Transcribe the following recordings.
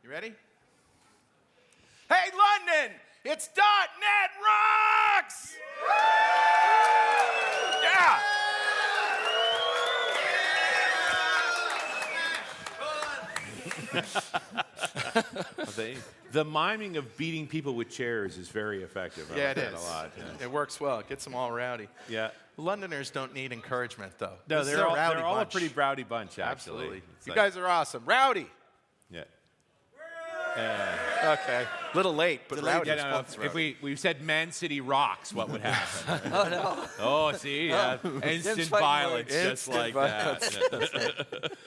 You ready? Hey, London! It's .NET Rocks! Yeah! The miming of beating people with chairs is very effective. Yeah, it is. A lot. Yeah. It works well. It gets them all rowdy. Yeah. Londoners don't need encouragement, though. No, This is they're a all, rowdy they're all a bunch. pretty rowdy bunch, actually. Absolutely. It's You like- guys are awesome. Rowdy. Yeah. Okay. Little late, but rowdy. Yeah, no. If we said Man City rocks, what would happen? Oh, no. Oh, see? Yeah. Instant Fighting violence, words. just like that.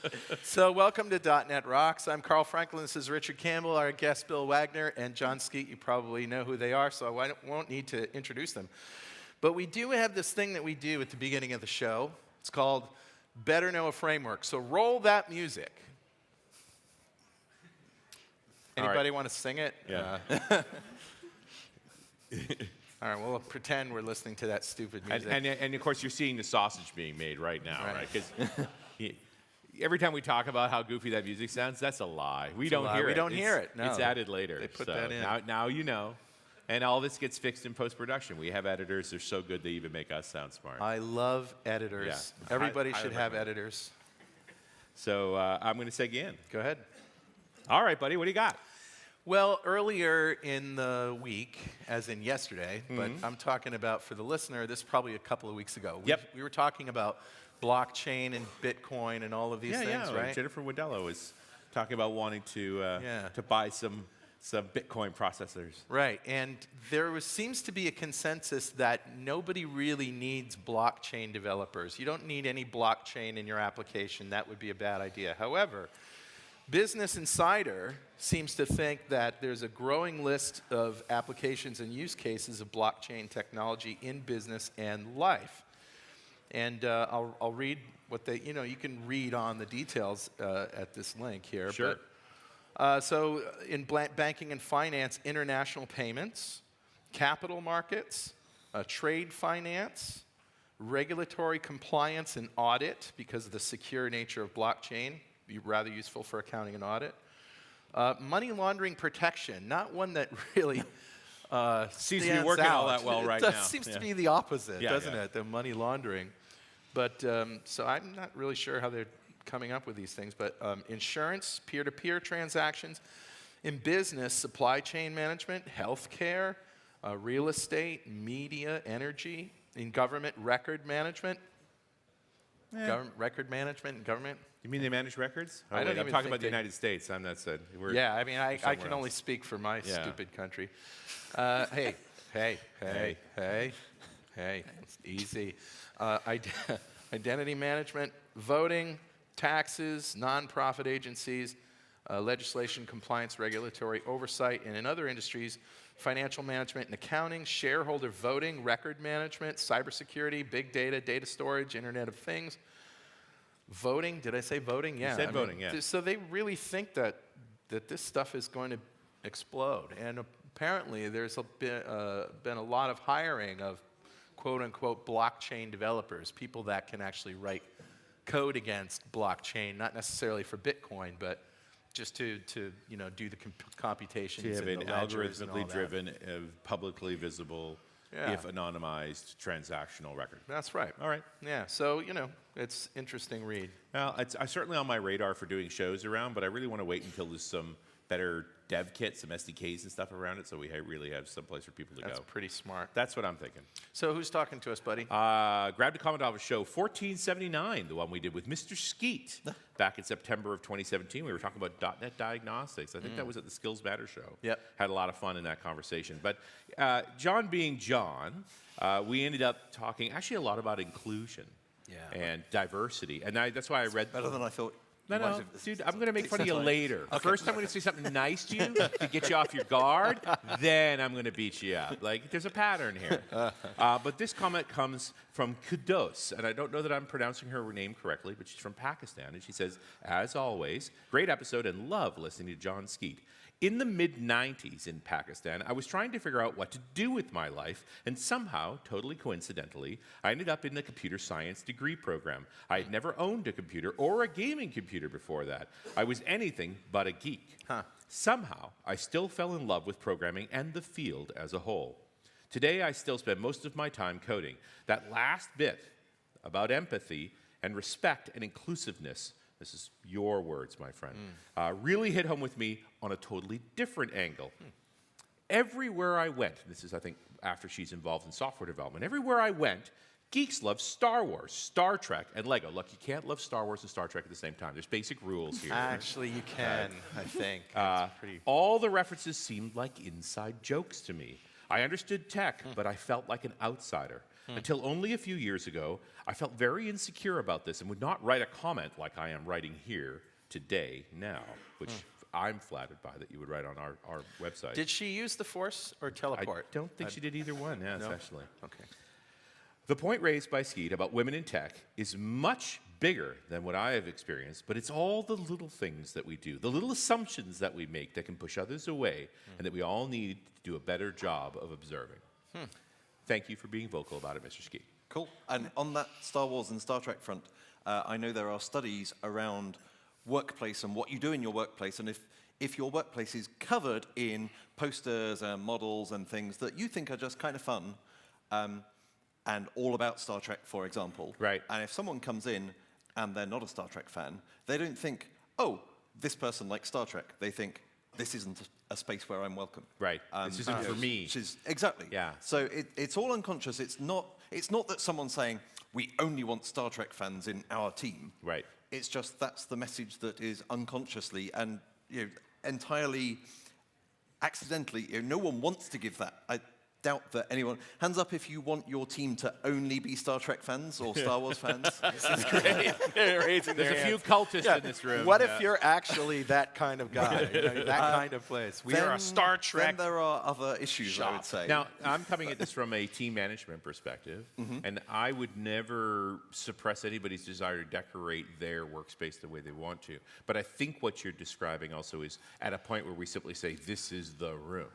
So welcome to .NET Rocks. I'm Carl Franklin. This is Richard Campbell, our guest Bill Wagner, and Jon Skeet. You probably know who they are, so I won't need to introduce them. But we do have this thing that we do at the beginning of the show. It's called Better Know a Framework. So roll that music. Anybody want to sing it? Yeah. All right, we'll pretend we're listening to that stupid music. And of course, you're seeing the sausage being made right now, right? Because every time we talk about how goofy that music sounds, that's a lie. We don't hear it. We don't hear it, no. It's added later. They put so that in. Now you know. And all this gets fixed in post-production. We have editors. They're so good they even make us sound smart. I love editors. Yeah. Everybody Highly should have recommend. editors. So I'm going to say again. Go ahead. All right, buddy. What do you got? Well, earlier in the week, as in yesterday, but I'm talking about for the listener, this is probably a couple of weeks ago. We were talking about blockchain and Bitcoin and all of these things, right? Jennifer Wadello was talking about wanting to buy some Bitcoin processors. Right, and there seems to be a consensus that nobody really needs blockchain developers. You don't need any blockchain in your application. That would be a bad idea. However, Business Insider seems to think that there's a growing list of applications and use cases of blockchain technology in business and life. And I'll read what they, you can read on the details at this link here. Sure. But, so in banking and finance, international payments, capital markets, trade finance, regulatory compliance and audit, because of the secure nature of blockchain, be rather useful for accounting and audit. Money laundering protection, not one that really Seems to be working out. all that well right now. It seems to be the opposite, doesn't yeah. it, the money laundering. But so I'm not really sure how they're coming up with these things, but insurance, peer-to-peer transactions, in business, supply chain management, healthcare, real estate, media, energy, in government, record management. Record management and government. You mean they manage records? I don't I'm even talking think about the they- United States. I'm not said. Yeah, I mean, I can somewhere only else. speak for my Yeah. stupid country. Hey, it's easy. Identity management, voting, taxes, nonprofit agencies, legislation, compliance, regulatory oversight, and in other industries, financial management and accounting, shareholder voting, record management, cybersecurity, big data, data storage, Internet of Things. Voting, did I say voting? Yeah. You said voting, yeah. So they really think that this stuff is going to explode. And apparently there's been a lot of hiring of quote-unquote blockchain developers, people that can actually write code against blockchain, not necessarily for Bitcoin, but just to do the computations. To have and an the ledgers and all algorithmically that. driven, publicly visible, Yeah. if anonymized, transactional record. That's right. All right. Yeah, so, it's interesting read. Well, it's certainly on my radar for doing shows around, but I really want to wait until there's some better dev kits, some SDKs and stuff around it, so we really have some place for people to That's go. pretty smart. That's what I'm thinking. So who's talking to us, buddy? Grabbed a comment off of show 1479, the one we did with Mr. Skeet back in September of 2017. We were talking about .NET Diagnostics. I think that was at the Skills Matter show. Yep. Had a lot of fun in that conversation. But John being John, we ended up talking actually a lot about inclusion and diversity. And that's why I read... Better than I thought. No, dude, I'm going to make fun of you later. First, I'm going to say something nice to you to get you off your guard. Then I'm going to beat you up. Like, there's a pattern here. But this comment comes from Kudos, and I don't know that I'm pronouncing her name correctly, but she's from Pakistan, and she says, as always, great episode and love listening to Jon Skeet. In the mid-90s in Pakistan, I was trying to figure out what to do with my life, and somehow, totally coincidentally, I ended up in the computer science degree program. I had never owned a computer or a gaming computer computer before that. I was anything but a geek. Huh. Somehow, I still fell in love with programming and the field as a whole. Today, I still spend most of my time coding. That last bit about empathy and respect and inclusiveness, this is your words, my friend, really hit home with me on a totally different angle. Everywhere I went, this is, I think, after she's involved in software development, everywhere I went, geeks love Star Wars, Star Trek, and Lego. Look, you can't love Star Wars and Star Trek at the same time. There's basic rules here. Actually, you can, I think. All the references seemed like inside jokes to me. I understood tech, but I felt like an outsider. Until only a few years ago, I felt very insecure about this and would not write a comment like I am writing here today, now, which I'm flattered by that you would write on our website. Did she use the Force or teleport? I don't think she did either one, yes, No? actually. Okay. The point raised by Skeet about women in tech is much bigger than what I have experienced, but it's all the little things that we do, the little assumptions that we make that can push others away, and that we all need to do a better job of observing. Thank you for being vocal about it, Mr. Skeet. Cool. And on that Star Wars and Star Trek front, I know there are studies around workplace and what you do in your workplace, and if your workplace is covered in posters and models and things that you think are just kind of fun, and all about Star Trek, for example. Right. And if someone comes in and they're not a Star Trek fan, they don't think, oh, this person likes Star Trek. They think, this isn't a space where I'm welcome. Right. This isn't for me. Exactly. Yeah. So it's all unconscious. It's not that someone's saying, we only want Star Trek fans in our team. Right. It's just that's the message that is unconsciously and entirely accidentally. No one wants to give that. I doubt that anyone. Hands up if you want your team to only be Star Trek fans or Star Wars fans. This is great. There's There's a few cultists in this room. What if you're actually that kind of guy, that kind of place? We are a Star Trek. Then there are other issues, I would say. Now, I'm coming at this from a team management perspective, and I would never suppress anybody's desire to decorate their workspace the way they want to. But I think what you're describing also is at a point where we simply say, this is the room.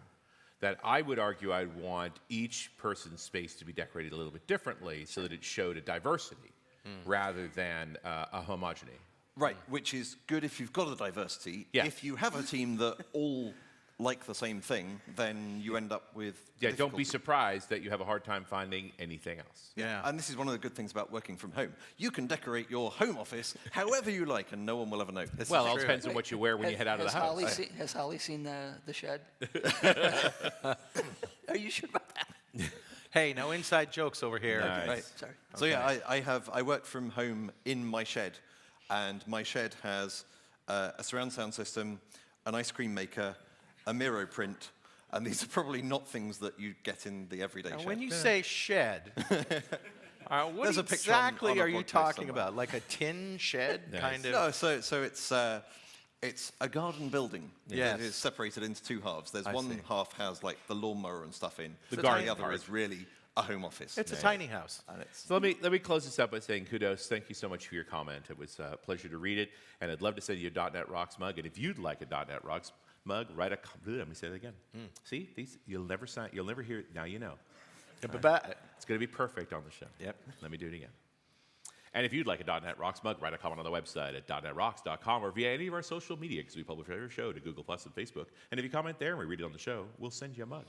That I would argue I'd want each person's space to be decorated a little bit differently so that it showed a diversity rather than a homogeny. Right, which is good if you've got a diversity. Yeah. If you have a team that all like the same thing, then you end up with Yeah, don't be difficulty. surprised that you have a hard time finding anything else. Yeah. And this is one of the good things about working from home. You can decorate your home office however you like, and no one will ever know. Well, it all true. depends on what you wear when you head out of the house. Has Holly seen the shed? Are you sure about that? Hey, no inside jokes over here. Nice. Right. Sorry. So yeah, I work from home in my shed, and my shed has a surround sound system, an ice cream maker, a Miro print, and these are probably not things that you get in the everyday Now, shed. when you say shed, what There's a picture on exactly a are you blog post talking somewhere. about? Like a tin shed, Nice. kind of? No, so it's a garden building. Yes. It is separated into two halves. There's I one see. half has like the lawnmower and stuff in. The and garden the other part. is really a home office. It's a tiny house. And it's So let me close this up by saying kudos. Thank you so much for your comment. It was a pleasure to read it, and I'd love to send you a .NET Rocks mug. And if you'd like a .NET Rocks mug, write a. Let me say that again. See, these you'll never hear it. Now you know. It's going to be perfect on the show. Yep. Let me do it again. And if you'd like a .NET Rocks mug, write a comment on the website at .NETRocks.com or via any of our social media, because we publish our show to Google Plus and Facebook. And if you comment there and we read it on the show, we'll send you a mug.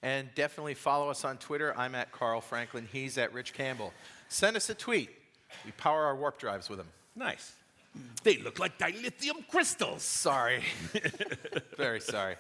And definitely follow us on Twitter. I'm at Carl Franklin. He's at Rich Campbell. Send us a tweet. We power our warp drives with them. Nice. They look like dilithium crystals. Sorry. Very sorry.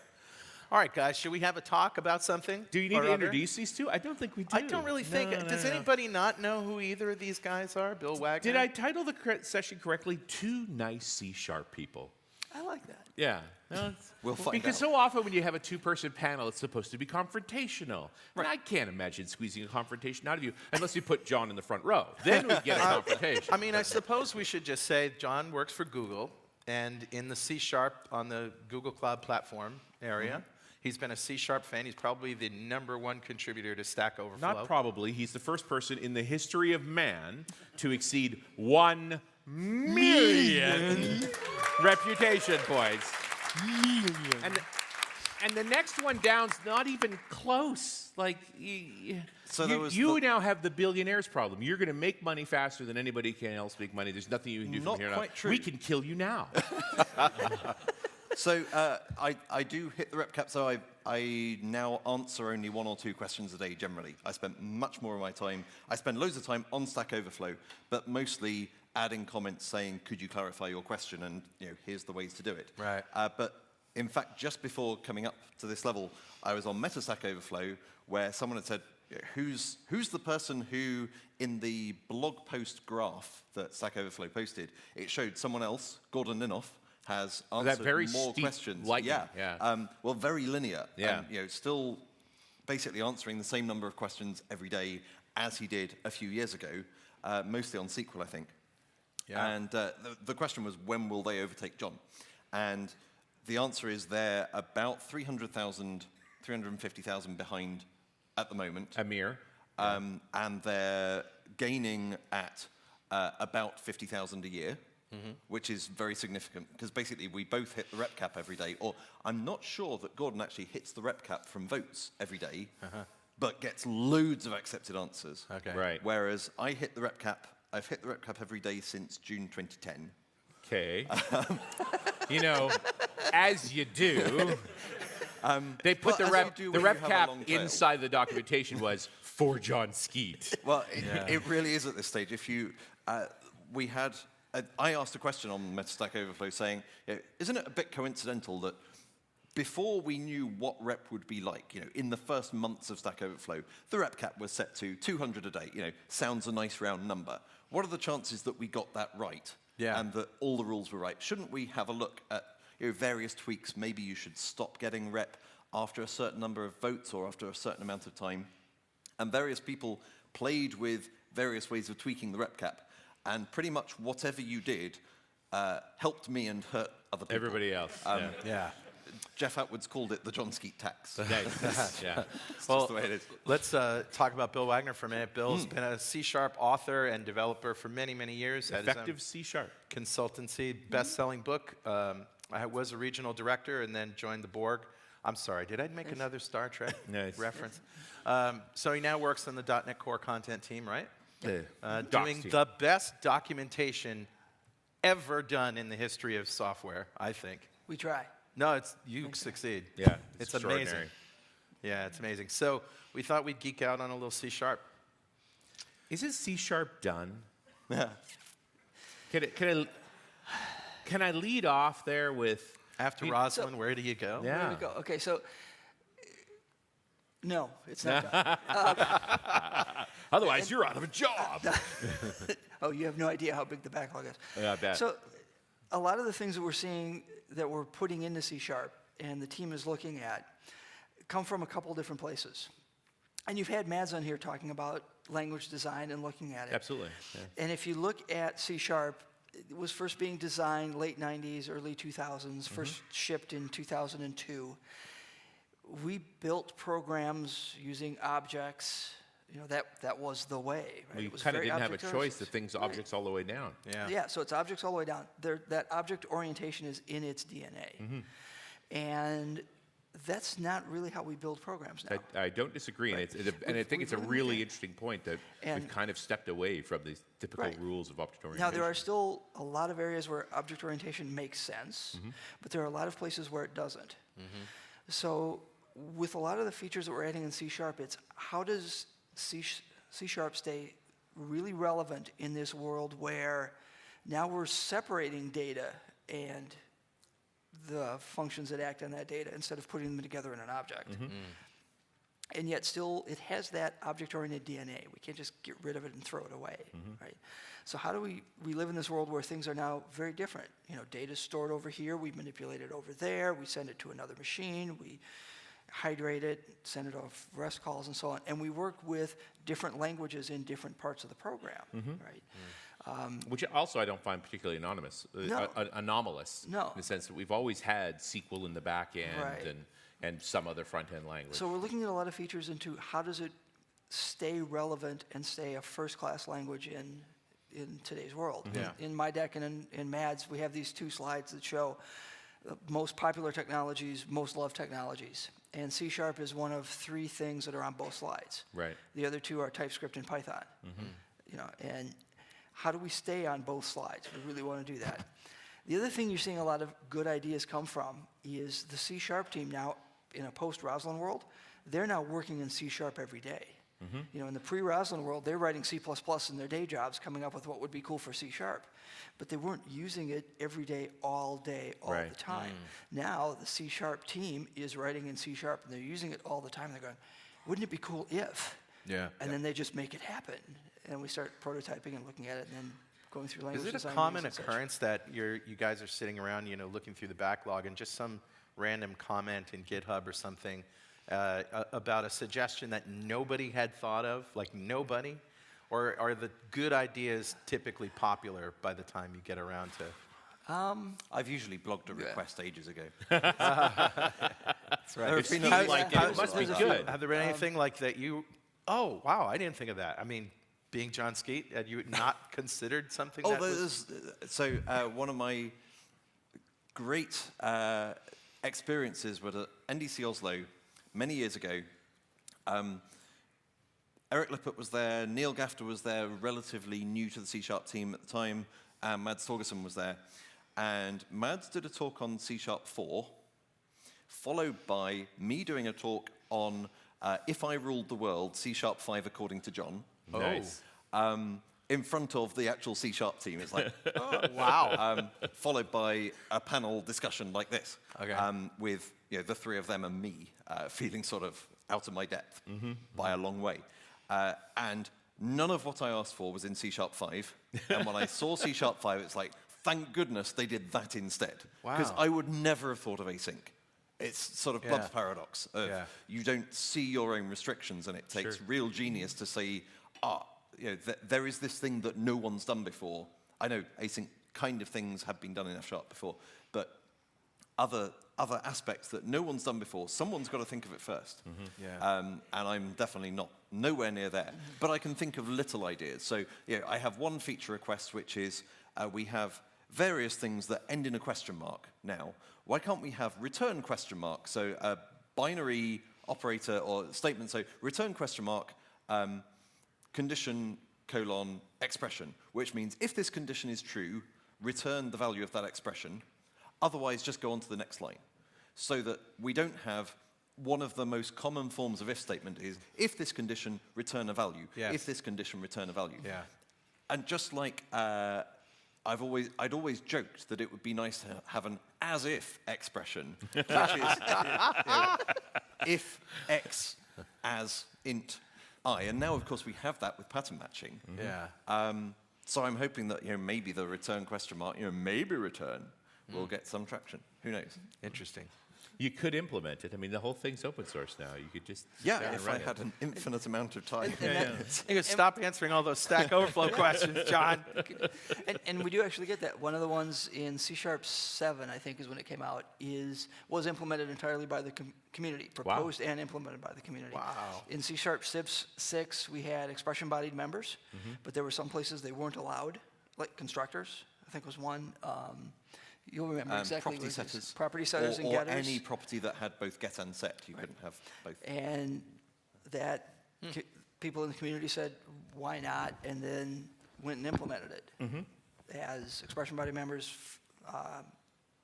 All right, guys, should we have a talk about something? Do you need or to other? introduce these two? I don't think we do. I don't really think. Does anybody not know who either of these guys are? Bill Wagner? Did I title the session correctly? Two nice C-sharp people. I like that. Yeah. No, We'll find because out. so often when you have a two-person panel, it's supposed to be confrontational. And I can't imagine squeezing a confrontation out of you unless you put John in the front row. Then we get a confrontation. I mean, I suppose we should just say John works for Google, and in the C# on the Google Cloud Platform area, he's been a C# fan. He's probably the #1 contributor to Stack Overflow. Not probably. He's the first person in the history of man to exceed 1 million reputation points. And the next one down's not even close. Like, So there was you now have the billionaires problem. You're going to make money faster than anybody else make money. There's nothing you can do Not from here on quite out. true. We can kill you now. So I do hit the rep cap, so I now answer only 1 or 2 questions a day generally. I spend much more of my time. I spend loads of time on Stack Overflow, but mostly adding comments saying, could you clarify your question, and here's the ways to do it. Right. But in fact, just before coming up to this level, I was on Meta Stack Overflow where someone had said, who's the person who, in the blog post graph that Stack Overflow posted, it showed someone else, Gordon Linoff, has answered very more steep questions. lightning, Yeah. yeah. Well, very linear. Yeah. And, still basically answering the same number of questions every day as he did a few years ago, mostly on SQL, I think. Yeah. And the question was, when will they overtake John? And the answer is they're about 300,000, 350,000 behind at the moment. Amir. And they're gaining at about 50,000 a year. Which is very significant, because basically we both hit the rep cap every day, or I'm not sure that Gordon actually hits the rep cap from votes every day, but gets loads of accepted answers. Okay. Right. Whereas I hit the rep cap, I've hit the rep cap every day since June 2010. Okay. As you do, they put well, the as you do when rep you have a cap long tail. inside the documentation was for Jon Skeet. Well, it really is at this stage. If you, we had, I asked a question on Metastack Overflow saying, isn't it a bit coincidental that before we knew what rep would be like, in the first months of Stack Overflow, the rep cap was set to 200 a day. Sounds a nice round number. What are the chances that we got that right? Yeah. And that all the rules were right? Shouldn't we have a look at various tweaks? Maybe you should stop getting rep after a certain number of votes or after a certain amount of time. And various people played with various ways of tweaking the rep cap. And pretty much whatever you did helped me and hurt other people. Everybody else. Yeah. Jeff Atwood's called it the Jon Skeet tax. Nice. Yeah. It's just the way it is. Let's talk about Bill Wagner for a minute. Bill's been a C# author and developer for many, many years. Had his own Effective C#. consultancy, best-selling book. I was a regional director and then joined the Borg. I'm sorry, did I make another Star Trek Nice. reference? So he now works on the .NET Core content team, right? Yeah. Doing the best documentation ever done in the history of software, I think. We try. No, you succeed. Yeah. It's amazing. Yeah, it's amazing. So we thought we'd geek out on a little C#. Isn't C# done? Can I lead off there with... After Rosalind, where do you go? Yeah. There we go. Okay, so no, it's not done. Otherwise, you're out of a job. Oh, you have no idea how big the backlog is. Yeah, I bet. So a lot of the things that we're seeing that we're putting into C# and the team is looking at come from a couple different places. And you've had Mads on here talking about language design and looking at it. Absolutely. Yeah. And if you look at C#, it was first being designed late 90s, early 2000s, first shipped in 2002. We built programs using objects. That was the way. Right? We It was kind of very didn't have a choice. object-oriented. The thing's objects all the way down. Yeah. So it's objects all the way down. That object orientation is in its DNA. And that's not really how we build programs now. I don't disagree, Right. and I think it's a We've really really- interesting point that And- we've kind of stepped away from these typical Right. rules of object orientation. Now, there are still a lot of areas where object orientation makes sense, but there are a lot of places where it doesn't. So with a lot of the features that we're adding in C#, it's how does C# stay really relevant in this world where now we're separating data and the functions that act on that data instead of putting them together in an object. And yet still, it has that object-oriented DNA. We can't just get rid of it and throw it away, right? So how do we live in this world where things are now very different? Data's stored over here, we manipulate it over there, we send it to another machine, we hydrate it, send it off REST calls and so on, and we work with different languages in different parts of the program, right? Which also I don't find particularly No. anomalous. No. In the sense that we've always had SQL in the back end Right. and some other front-end language. So we're looking at a lot of features into how does it stay relevant and stay a first-class language in today's world. Yeah. In my deck and in Mads, we have these two slides that show most popular technologies, most loved technologies. And C# is one of 3 things that are on both slides. Right. The other 2 are TypeScript and Python. You know, and how do we stay on both slides? We really want to do that. The other thing you're seeing a lot of good ideas come from is the C# team now in a post-Roslyn world. They're now working in C# every day. You know, in the pre-Roslyn world, they're writing C++ in their day jobs, coming up with what would be cool for C#. But they weren't using it every day, all the time. Now, the C# team is writing in C#, and they're using it all the time. They're going, wouldn't it be cool if? Yeah. And then they just make it happen. And we start prototyping and looking at it, and then going through language Is it a design common meetings and such. occurrence that you guys are sitting around, you know, looking through the backlog and just some random comment in GitHub or something about a suggestion that nobody had thought of, like nobody? Or are the good ideas typically popular by the time you get around to? I've usually blogged a request ages ago. That's right. It seems like it must be good. Have there been anything like that oh, wow, I didn't think of that. I mean, being Jon Skeet, had you not considered something that was... One of my great experiences was at NDC Oslo many years ago. Eric Lippert was there, Neil Gafter was there, relatively new to the C# team at the time, and Mads Torgersen was there. And Mads did a talk on C# 4, followed by me doing a talk on If I Ruled the World, C# 5 according to Jon. Nice. In front of the actual C# team. It's like, Oh, wow. followed by a panel discussion like this, Okay. with the 3 of them and me feeling sort of out of my depth by a long way. And none of what I asked for was in C# 5. And when I saw C# 5, it's like, thank goodness they did that instead. Because Wow. I would never have thought of async. It's sort of Blobb's paradox of you don't see your own restrictions, and it takes real genius to say, there is this thing that no one's done before. I know async kind of things have been done in F# before, but other aspects that no one's done before, someone's got to think of it first. And I'm definitely nowhere near there. But I can think of little ideas. So I have one feature request, which is we have various things that end in a question mark now. Why can't we have return question mark? So a binary operator or statement, so return question mark, condition, expression, which means if this condition is true, return the value of that expression. Otherwise, just go on to the next line. So that we don't have one of the most common forms of if statement is if this condition, return a value. Yes. If this condition, return a value. Yeah. And just like I'd always joked that it would be nice to have an as if expression, which is if x as int I. And now, of course, we have that with pattern matching. Yeah. So I'm hoping that maybe the return question mark, maybe return, will get some traction. Who knows? Interesting. You could implement it. I mean, the whole thing's open source now. You could just sit down and if run I it. had an infinite amount of time. You could stop answering all those Stack Overflow questions, Jon. And we do actually get that. One of the ones in C# 7, I think, is when it came out, was implemented entirely by the community, proposed and implemented by the community. Wow. In C# 6, we had expression-bodied members, but there were some places they weren't allowed, like constructors, I think was one. You'll remember exactly. Property setters. Property setters and or getters. any property that had both get and set. You couldn't have both. And that people in the community said, why not? And then went and implemented it as expression body members,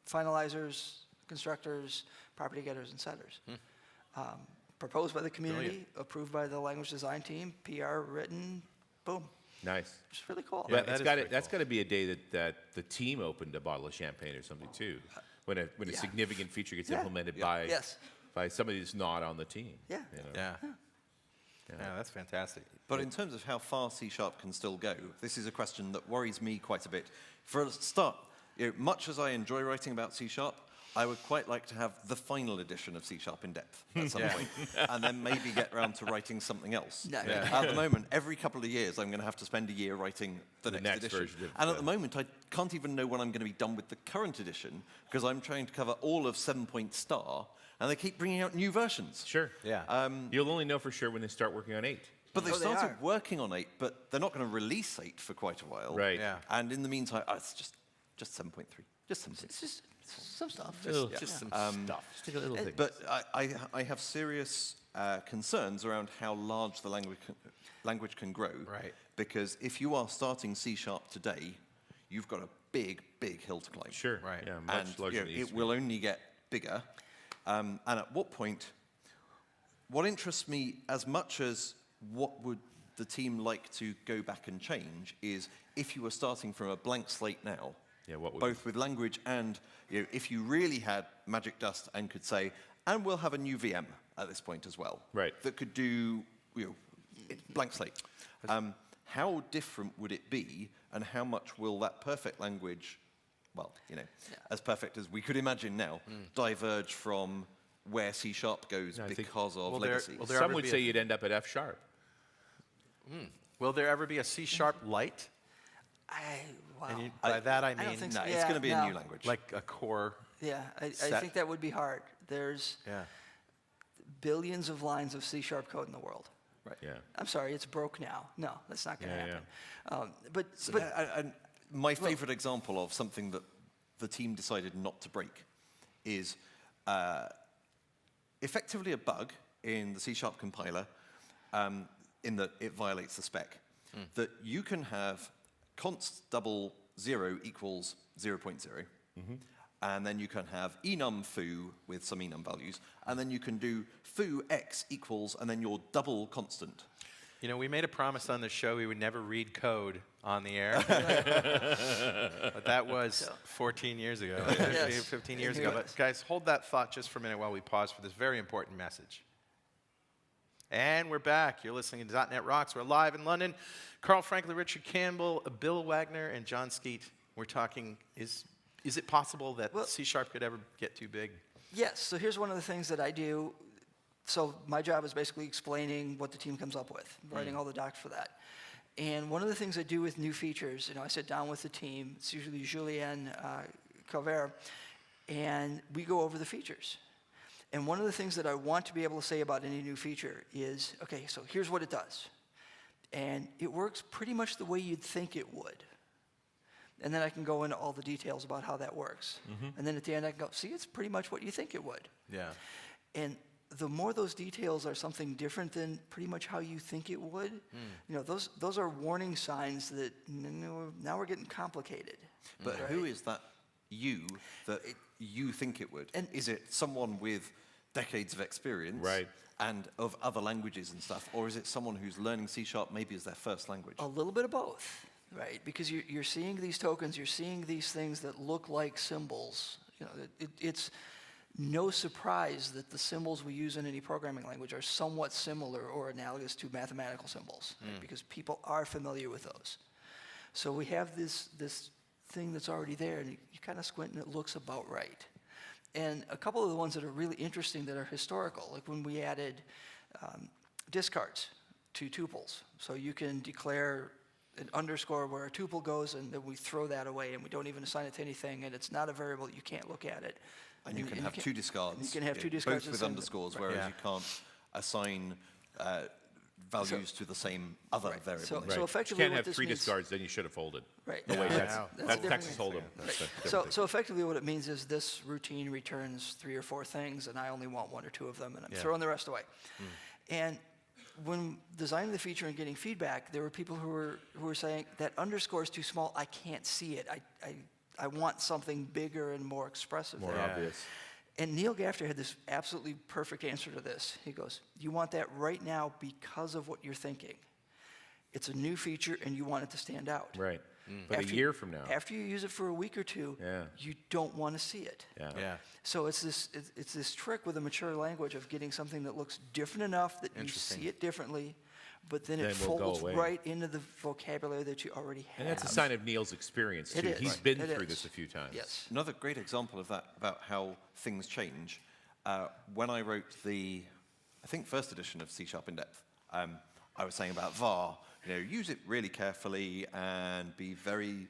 finalizers, constructors, property getters, and setters. Proposed by the community, approved by the language design team, PR written, boom. Nice. It's really cool. Yeah, that is that's got to be a day that the team opened a bottle of champagne or something too, when a significant feature gets implemented by somebody that's not on the team. Yeah. Yeah. Yeah, that's fantastic. But in terms of how far C# can still go, this is a question that worries me quite a bit. For a start, much as I enjoy writing about C#, I would quite like to have the final edition of C# in depth at some point, and then maybe get around to writing something else. No. At the moment, every couple of years, I'm going to have to spend a year writing the next edition. version of- And at the moment, I can't even know when I'm going to be done with the current edition, because I'm trying to cover all of 7 star, and they keep bringing out new versions. Sure. Yeah. You'll only know for sure when they start working on 8. But they Oh, they started are. working on 8, but they're not going to release 8 for quite a while. Right. Yeah. And in the meantime, it's just 7.3. Just some. It's just some stuff. Just some stuff. Just take a little thing. But I have serious concerns around how large the language can grow. Right. Because if you are starting C# today, you've got a big, big hill to climb. Sure. Right. Yeah, much And larger than it used it to be. will only get bigger. And at what point, what interests me as much as what would the team like to go back and change is if you were starting from a blank slate now, Yeah, what would both with language and if you really had magic dust and could say, and we'll have a new VM at this point as well, Right. that could do blank slate. How different would it be, and how much will that perfect language, well, as perfect as we could imagine now, diverge from where C# goes I think- because of Will there- legacy? will there Some ever would be say a- you'd end up at F#. Will there ever be a C# light? Wow. And by that I I don't mean think No, so. it's Yeah, going to be a no. new language. like a core. Yeah, I set. think that would be hard. There's Yeah. billions of lines of C# code in the world. Yeah. I'm sorry, it's broke now. No, that's not going to Yeah, happen. But And my favorite example of something that the team decided not to break is effectively a bug in the C# compiler in that it violates the spec. That you can have const double 0 equals 0.0, and then you can have enum foo with some enum values, and then you can do foo x equals, and then your double constant. We made a promise on the show we would never read code on the air. But that was 14 years ago, 15 years ago. But guys, hold that thought just for a minute while we pause for this very important message. And we're back. You're listening to .NET Rocks. We're live in London. Carl Franklin, Richard Campbell, Bill Wagner, and Jon Skeet. We're talking, is it possible that C# could ever get too big? yes, so here's one of the things that I do. So my job is basically explaining what the team comes up with, writing all the docs for that. And one of the things I do with new features, I sit down with the team. It's usually Julien Calvert, and we go over the features. And one of the things that I want to be able to say about any new feature is, okay, so here's what it does. And it works pretty much the way you'd think it would. And then I can go into all the details about how that works. And then at the end I can go, see, it's pretty much what you think it would. Yeah. And the more those details are something different than pretty much how you think it would, those are warning signs that now we're getting complicated. But who is that you that you think it would? And- Is it someone with decades of experience Right. and of other languages and stuff? Or is it someone who's learning C# maybe as their first language? A little bit of both, right? Because you're seeing these tokens, you're seeing these things that look like symbols. It's no surprise that the symbols we use in any programming language are somewhat similar or analogous to mathematical symbols, right? Because people are familiar with those. So we have this thing that's already there, and you kind of squint and it looks about right. And a couple of the ones that are really interesting that are historical, like when we added discards to tuples. So you can declare an underscore where a tuple goes, and then we throw that away, and we don't even assign it to anything, and it's not a variable, you can't look at it. And you can have two discards. You can have two discards. Both with the same- underscores, right. whereas Yeah. you can't assign values to the same other Right. variable. So Right. You effectively can't what have this 3 means- discards, then you should have folded. Right. No, wait, Yeah. that's a Texas different Hold'em. thing. That's a different So thing. effectively what it means is this routine returns 3 or 4 things, and I only want 1 or 2 of them, and I'm throwing the rest away. And when designing the feature and getting feedback, there were people who were saying, that underscore is too small, I can't see it. I want something bigger and more expressive More there. obvious. And Neil Gafter had this absolutely perfect answer to this. He goes, you want that right now because of what you're thinking. It's a new feature, and you want it to stand out. Right. But After a year from now. After you use it for a week or 2, Yeah. you don't want to see it. Yeah. Yeah. So it's this trick with a mature language of getting something that looks different enough that you Interesting. see it differently, but then it Then will go folds away. right into the vocabulary that you already have. And that's a sign of Neil's experience, too. It is. He's Right. been It through is. this a few times. Yes. Another great example of that, about how things change, when I wrote the, I think, first edition of C# in depth, I was saying about var, use it really carefully and be very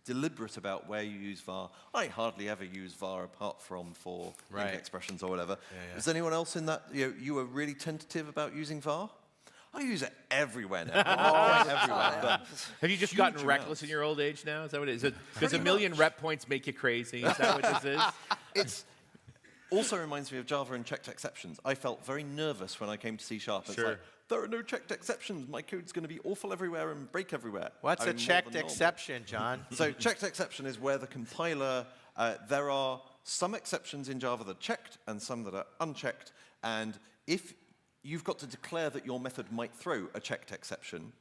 deliberate about where you use var. I hardly ever use var apart from for link Right. expressions or whatever. Yeah. Is anyone else in that, you were really tentative about using var? I use it everywhere now. Everywhere. But Have you just gotten reckless in your old age now? Is that what it is? Does a million rep points make you crazy? Is that what this is? It's also reminds me of Java and checked exceptions. I felt very nervous when I came to C#. It's like, there are no checked exceptions. My code's going to be awful everywhere and break everywhere. What's a checked exception, John? So checked exception is where the compiler, there are some exceptions in Java that are checked and some that are unchecked. And if you've got to declare that your method might throw a checked exception,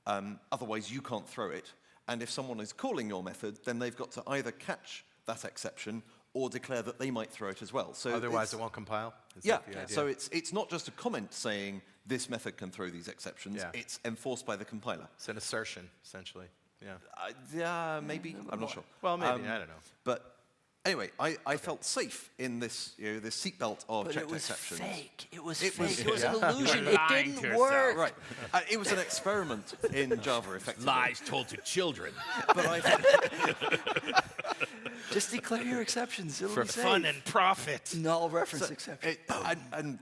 otherwise you can't throw it. And if someone is calling your method, then they've got to either catch that exception or declare that they might throw it as well. So otherwise, it won't compile? Is yeah, that the idea? so it's not just a comment saying this method can throw these exceptions. Yeah. It's enforced by the compiler. It's an assertion, essentially. Yeah. Yeah, maybe. I'm not sure. Well, maybe. I don't know. But anyway, I felt safe in this, this seatbelt of But checked it was exceptions. fake. It was It fake. was- It was an Yeah. illusion. You're It lying to didn't yourself. work. Right. It was an experiment in Java, effectively. Lies told to children. But I Just declare your exceptions. It'll For be safe. fun and profit. Null reference exception. and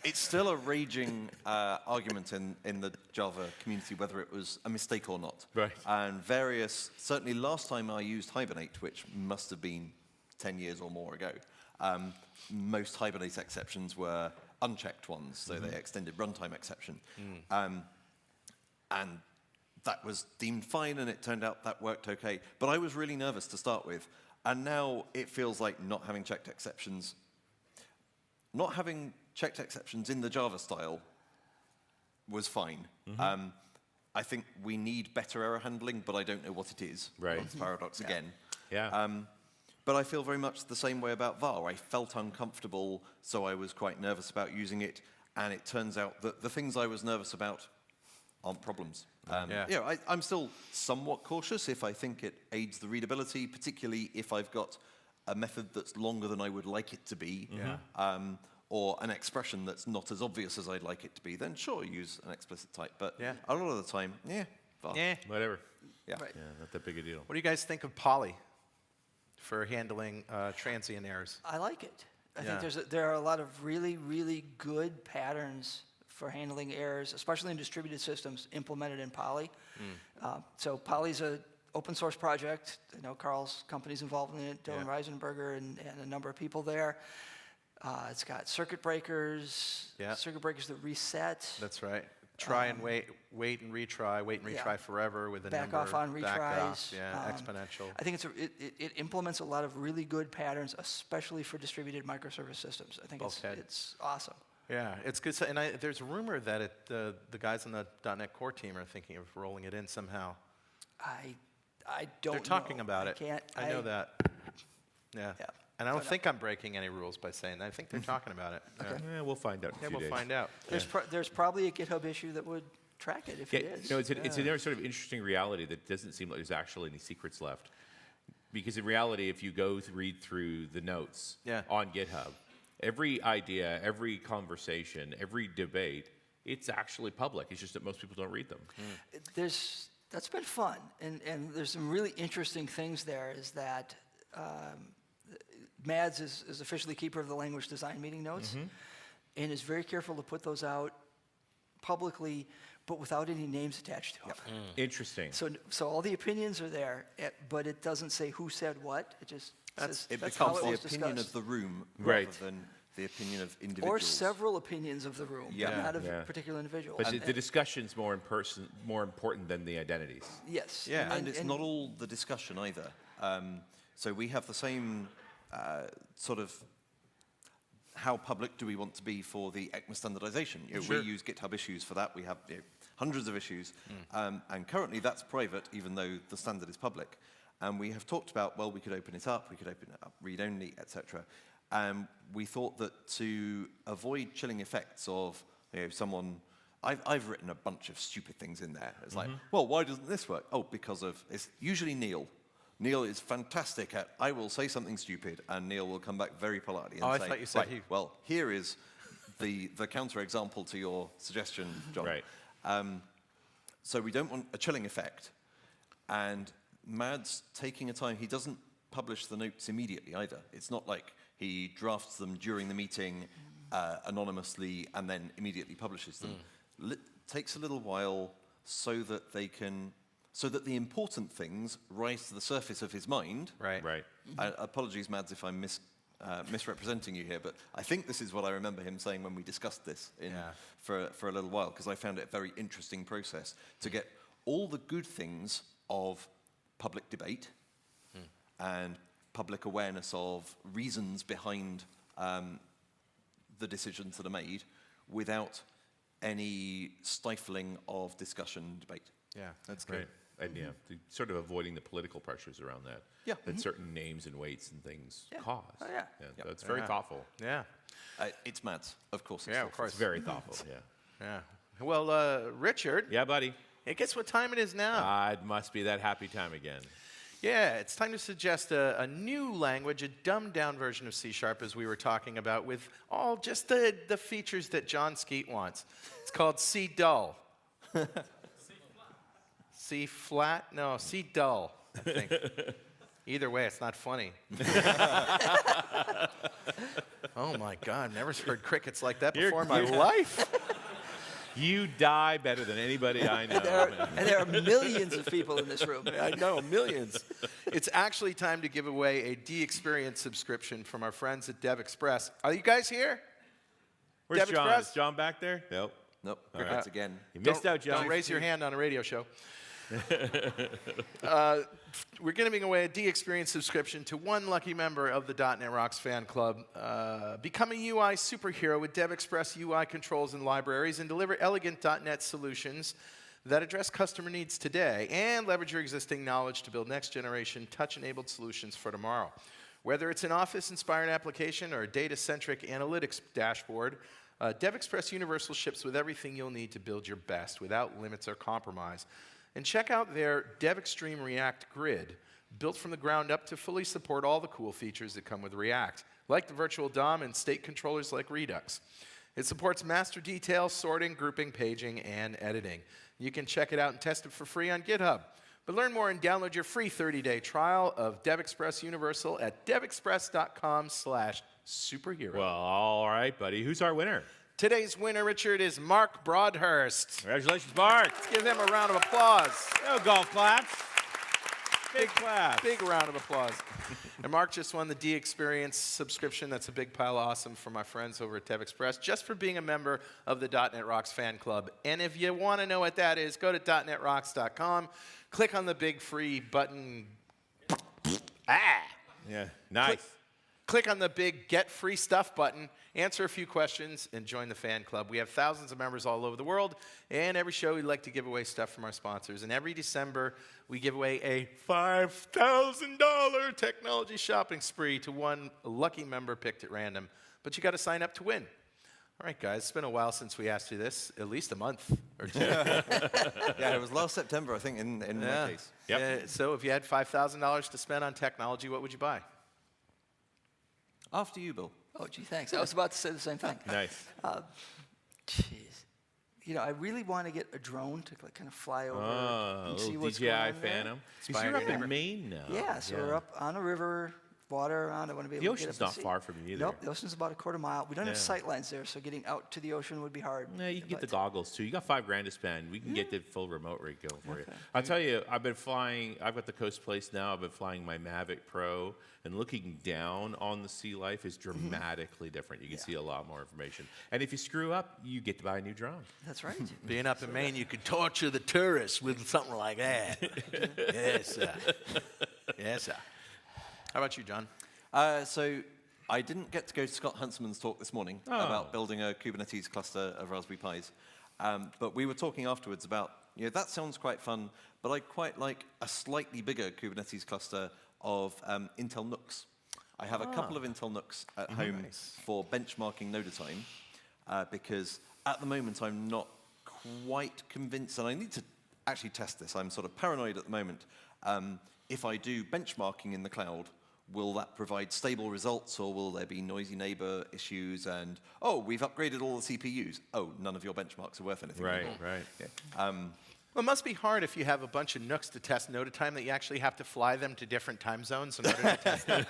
it's still a raging argument in the Java community whether it was a mistake or not. Right. And certainly last time I used Hibernate, which must have been 10 years or more ago, most Hibernate exceptions were unchecked ones, so they extended runtime exception. And that was deemed fine, and it turned out that worked okay. But I was really nervous to start with, and now it feels like not having checked exceptions in the Java style was fine. I think we need better error handling, but I don't know what it is. Right. That's paradox again. Yeah. But I feel very much the same way about var. I felt uncomfortable, so I was quite nervous about using it, and it turns out that the things I was nervous about aren't problems. I'm still somewhat cautious if I think it aids the readability, particularly if I've got a method that's longer than I would like it to be, or an expression that's not as obvious as I'd like it to be, then sure, use an explicit type. But a lot of the time, var. Yeah. Whatever. Yeah. Right. Yeah, not that big a deal. What do you guys think of Poly for handling transient errors? I like it. I Yeah. think there are a lot of really, really good patterns for handling errors, especially in distributed systems, implemented in Poly. So Poly's an open source project. I know Carl's company's involved in it, Dylan Reisenberger and a number of people there. It's got circuit breakers, circuit breakers that reset. That's right. Try and wait and retry, wait and retry forever with a back number. off on retries. Back off, exponential. I think it implements a lot of really good patterns, especially for distributed microservice systems. I think it's awesome. Yeah, it's good. And there's a rumor that the guys on the .NET Core team are thinking of rolling it in somehow. I don't know. They're talking about it. I know that. Yeah. And I don't think I'm breaking any rules by saying that. I think they're talking about it. Okay. Yeah, we'll find out in a few We'll days. find out. There's probably a GitHub issue that would track it if it is. No, it's another sort of interesting reality that doesn't seem like there's actually any secrets left. Because in reality, if you go read through the notes on GitHub, every idea, every conversation, every debate, it's actually public. It's just that most people don't read them. That's been fun, and there's some really interesting things there. Is that Mads is officially keeper of the language design meeting notes, and is very careful to put those out publicly, but without any names attached to them. Interesting. So all the opinions are there, but it doesn't say who said what. It just says It that's how becomes it the was opinion discussed. of the room Right. rather than the opinion of individuals. Or several opinions of the room, not of a particular individual. But the discussion's more important than the identities. Yes. Yeah. And it's not all the discussion either. So we have the same sort of how public do we want to be for the ECMA standardization. We use GitHub issues for that. We have hundreds of issues. And currently that's private, even though the standard is public. And we have talked about, well, we could open it up, read-only, etc. And we thought that to avoid chilling effects of someone, I've written a bunch of stupid things in there. It's like, well, why doesn't this work? Oh, because it's usually Neil. Neil is fantastic at, I will say something stupid, and Neil will come back very politely and say, I thought you said well, here is the counterexample to your suggestion, John. Right. So we don't want a chilling effect. And Mads taking a time, he doesn't publish the notes immediately either. It's not like he drafts them during the meeting anonymously and then immediately publishes them. takes a little while so that the important things rise to the surface of his mind. Right. Right. Apologies, Mads, if I'm misrepresenting you here, but I think this is what I remember him saying when we discussed this for a little while, because I found it a very interesting process to get all the good things of public debate and public awareness of reasons behind the decisions that are made without any stifling of discussion and debate. Yeah, that's good. Right. And sort of avoiding the political pressures around that. Yeah. That certain names and weights and things cause. Oh, yeah. So it's very thoughtful. Yeah. It's Mads, of course. Yeah, of course. It's very thoughtful, Yeah. Well, Richard. Yeah, buddy. Hey, guess what time it is now? It must be that happy time again. Yeah, it's time to suggest a new language, a dumbed-down version of C# as we were talking about, with all just the features that Jon Skeet wants. It's called C dull. C flat? No, C dull, I think. Either way, it's not funny. Oh my God, never heard crickets like that before in my life. You die better than anybody I know. And there are millions of people in this room. I know, millions. It's actually time to give away a D-Experience subscription from our friends at DevExpress. Are you guys here? Where's John? DevExpress? Is John back there? Nope. Crickets again. You missed out, John. Don't raise your hand on a radio show. We're giving away a D-Experience subscription to one lucky member of the .NET Rocks fan club. Become a UI superhero with DevExpress UI controls and libraries, and deliver elegant .NET solutions that address customer needs today and leverage your existing knowledge to build next-generation touch-enabled solutions for tomorrow. Whether it's an Office-inspired application or a data-centric analytics dashboard, DevExpress Universal ships with everything you'll need to build your best without limits or compromise. And check out their DevExtreme React Grid, built from the ground up to fully support all the cool features that come with React, like the virtual DOM and state controllers like Redux. It supports master detail, sorting, grouping, paging, and editing. You can check it out and test it for free on GitHub. But learn more and download your free 30-day trial of DevExpress Universal at devexpress.com/superhero. Well, all right, buddy. Who's our winner? Today's winner, Richard, is Mark Broadhurst. Congratulations, Mark. Let's give him a round of applause. No golf claps. Big claps. Big round of applause. And Mark just won the D-Experience subscription. That's a big pile of awesome for my friends over at DevExpress, just for being a member of the .NET Rocks fan club. And if you want to know what that is, go to .NETRocks.com, click on the big free button. Yeah, nice. Click on the big Get Free Stuff button, answer a few questions, and join the fan club. We have thousands of members all over the world, and every show we'd like to give away stuff from our sponsors. And every December, we give away a $5,000 technology shopping spree to one lucky member picked at random. But you got to sign up to win. All right, guys, it's been a while since we asked you this, at least a month or two. Yeah, it was last September, I think, in my case. Yep. So if you had $5,000 to spend on technology, what would you buy? After you, Bill. Oh, gee, thanks. I was about to say the same thing. Nice. Jeez. You know, I really want to get a drone to kind of fly over and see what's DJI going on there. Phantom. You're up in Maine now. Yeah, so we're up on a river, water around. I want to be The able to get ocean's up and not see. far from you either. Nope, the ocean's about a quarter mile. We don't have Yeah. sight lines there, so getting out to the ocean would be hard. No, you can get the But- goggles too. You got $5,000 to spend. We can get the full remote rig going for you. I'll tell you, I've been flying. I've got the Coast Place now. I've been flying my Mavic Pro, and looking down on the sea life is dramatically different. You can see a lot more information. And if you screw up, you get to buy a new drone. That's right. Being up in Maine, you could torture the tourists with something like that. Yes, sir. Yes, sir. How about you, John? So I didn't get to go to Scott Huntsman's talk this morning about building a Kubernetes cluster of Raspberry Pis. But we were talking afterwards about, that sounds quite fun, but I'd quite like a slightly bigger Kubernetes cluster of Intel NUCs. I have a couple of Intel NUCs at home for benchmarking node time, because at the moment I'm not quite convinced, and I need to actually test this. I'm sort of paranoid at the moment. If I do benchmarking in the cloud, will that provide stable results, or will there be noisy neighbor issues and, we've upgraded all the CPUs. Oh, none of your benchmarks are worth anything anymore. Right. Yeah. Well, it must be hard if you have a bunch of NUCs to test node time that you actually have to fly them to different time zones in order to test them.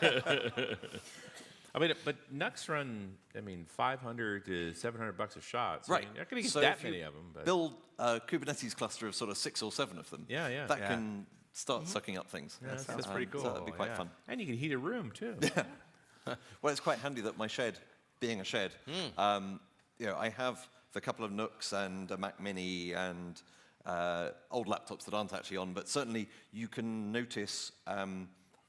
I mean, but Nucks run, I mean, $500 to $700 a shot. So Right. I mean, you're not going to get So that if you many of them. But build a Kubernetes cluster of sort of 6 or 7 of them. Yeah. That can start sucking up things. Yeah, that's pretty cool. So that'd be quite Yeah. fun. And you can heat a room, too. Well, it's quite handy that my shed, being a shed, I have the couple of Nooks and a Mac Mini and old laptops that aren't actually on, but certainly you can notice,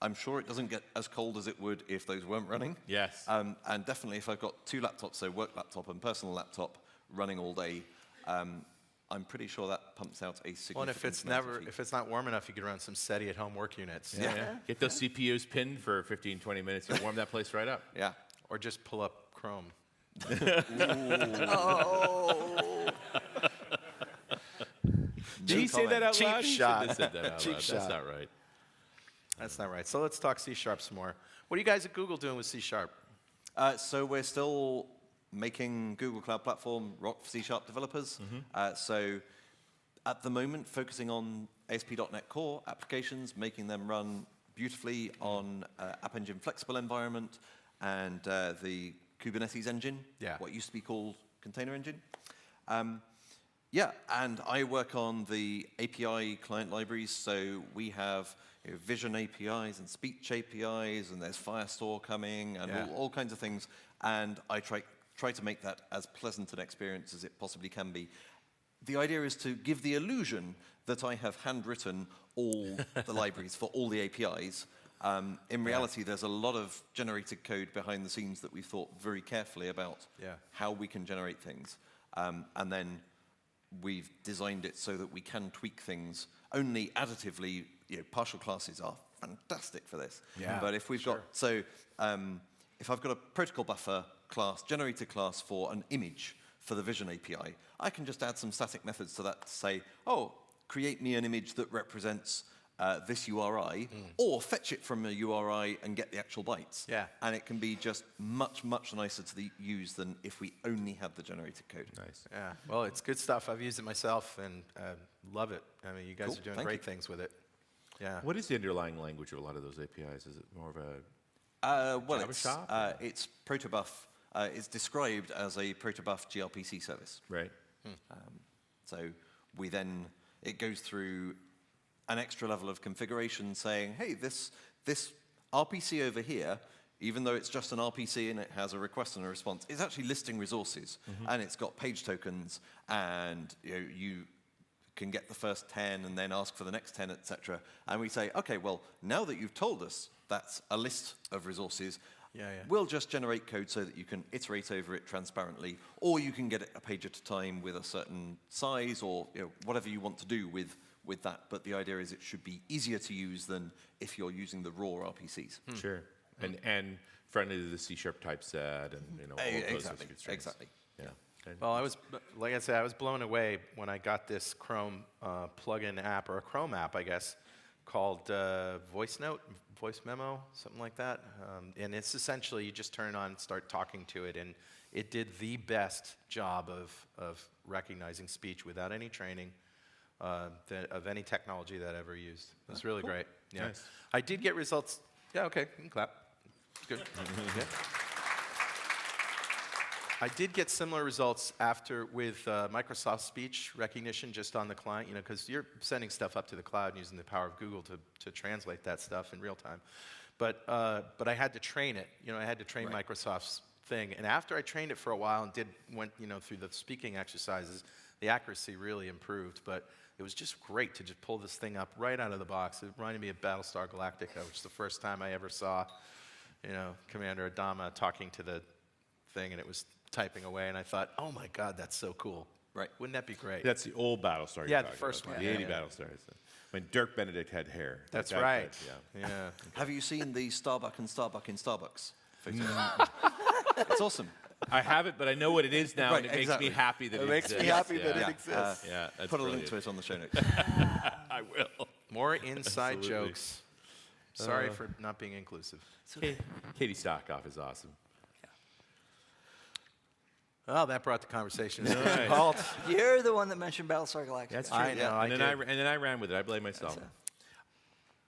I'm sure it doesn't get as cold as it would if those weren't running. Yes. And definitely if I've got 2 laptops, so work laptop and personal laptop, running all day, I'm pretty sure that pumps out a significant Well, and if it's not warm enough, you could run some SETI at home work units. Yeah. Get those CPUs pinned for 15, 20 minutes. You warm that place right up. Yeah. Or just pull up Chrome. Did he say that out Cheap loud? He shot. shouldn't have said that out Cheap loud. shot. That's not right. That's not right. So let's talk C# some more. What are you guys at Google doing with C#? So we're still making Google Cloud Platform rock for C# developers. So at the moment, focusing on ASP.NET Core applications, making them run beautifully on App Engine flexible environment and the Kubernetes engine, what used to be called Container Engine. And I work on the API client libraries, so we have vision APIs and speech APIs, and there's Firestore coming, and all kinds of things. And I try to make that as pleasant an experience as it possibly can be. The idea is to give the illusion that I have handwritten all the libraries for all the APIs. In reality, there's a lot of generated code behind the scenes that we've thought very carefully about how we can generate things. And then we've designed it so that we can tweak things only additively. Partial classes are fantastic for this. But if we've got, if I've got a protocol buffer class, generated class for an image for the Vision API, I can just add some static methods to that to say, create me an image that represents this URI, or fetch it from a URI and get the actual bytes. And it can be just much, much nicer to use than if we only had the generated code. Nice. Yeah, well, it's good stuff. I've used it myself and love it. I mean, you guys are doing great things with it. Yeah. What is the underlying language of a lot of those APIs? Is it more of a Java? It's protobuf. It's described as a protobuf gRPC service. Right. So it goes through an extra level of configuration saying, hey, this RPC over here, even though it's just an RPC and it has a request and a response, it's actually listing resources. And it's got page tokens, and you can get the first 10 and then ask for the next 10, etc. And we say, okay, well, now that you've told us that's a list of resources, we'll just generate code so that you can iterate over it transparently, or you can get it a page at a time with a certain size, or whatever you want to do with that. But the idea is it should be easier to use than if you're using the raw RPCs. Sure. And friendly to the C# typeset and all those constraints. Exactly. Yeah. Well, I was blown away when I got this Chrome plugin app, or a Chrome app, I guess, called Voice Memo, something like that. And it's essentially you just turn it on and start talking to it, and it did the best job of recognizing speech without any training of any technology that I ever used. It was really great. Yeah. Nice. I did get results. Yeah, okay, you can clap. Good. I did get similar results with Microsoft speech recognition just on the client, because you're sending stuff up to the cloud and using the power of Google to translate that stuff in real time. But I had to train it. I had to train Microsoft's thing. And after I trained it for a while and went through the speaking exercises, the accuracy really improved. But it was just great to just pull this thing up right out of the box. It reminded me of Battlestar Galactica, which is the first time I ever saw, Commander Adama talking to the thing, and it was typing away, and I thought, oh my God, that's so cool. Right. Wouldn't that be great? That's the old Battlestar. Yeah, the first one. The 80 Battlestars. When Dirk Benedict had hair. That's right. Yeah. Have you seen the Starbuck and Starbuck in Starbucks? It's awesome. I haven't, but I know what it is now, and it makes me happy that it exists. It makes me happy that it exists. That's Put a brilliant. link to it on the show notes. I will. More inside Absolutely. jokes. Sorry for not being inclusive. Katie Stockoff is awesome. Oh, that brought the conversation to Nice. a halt. You're the one that mentioned Battlestar Galactica. That's true. I know, And then I did. and then I ran with it. I blame myself.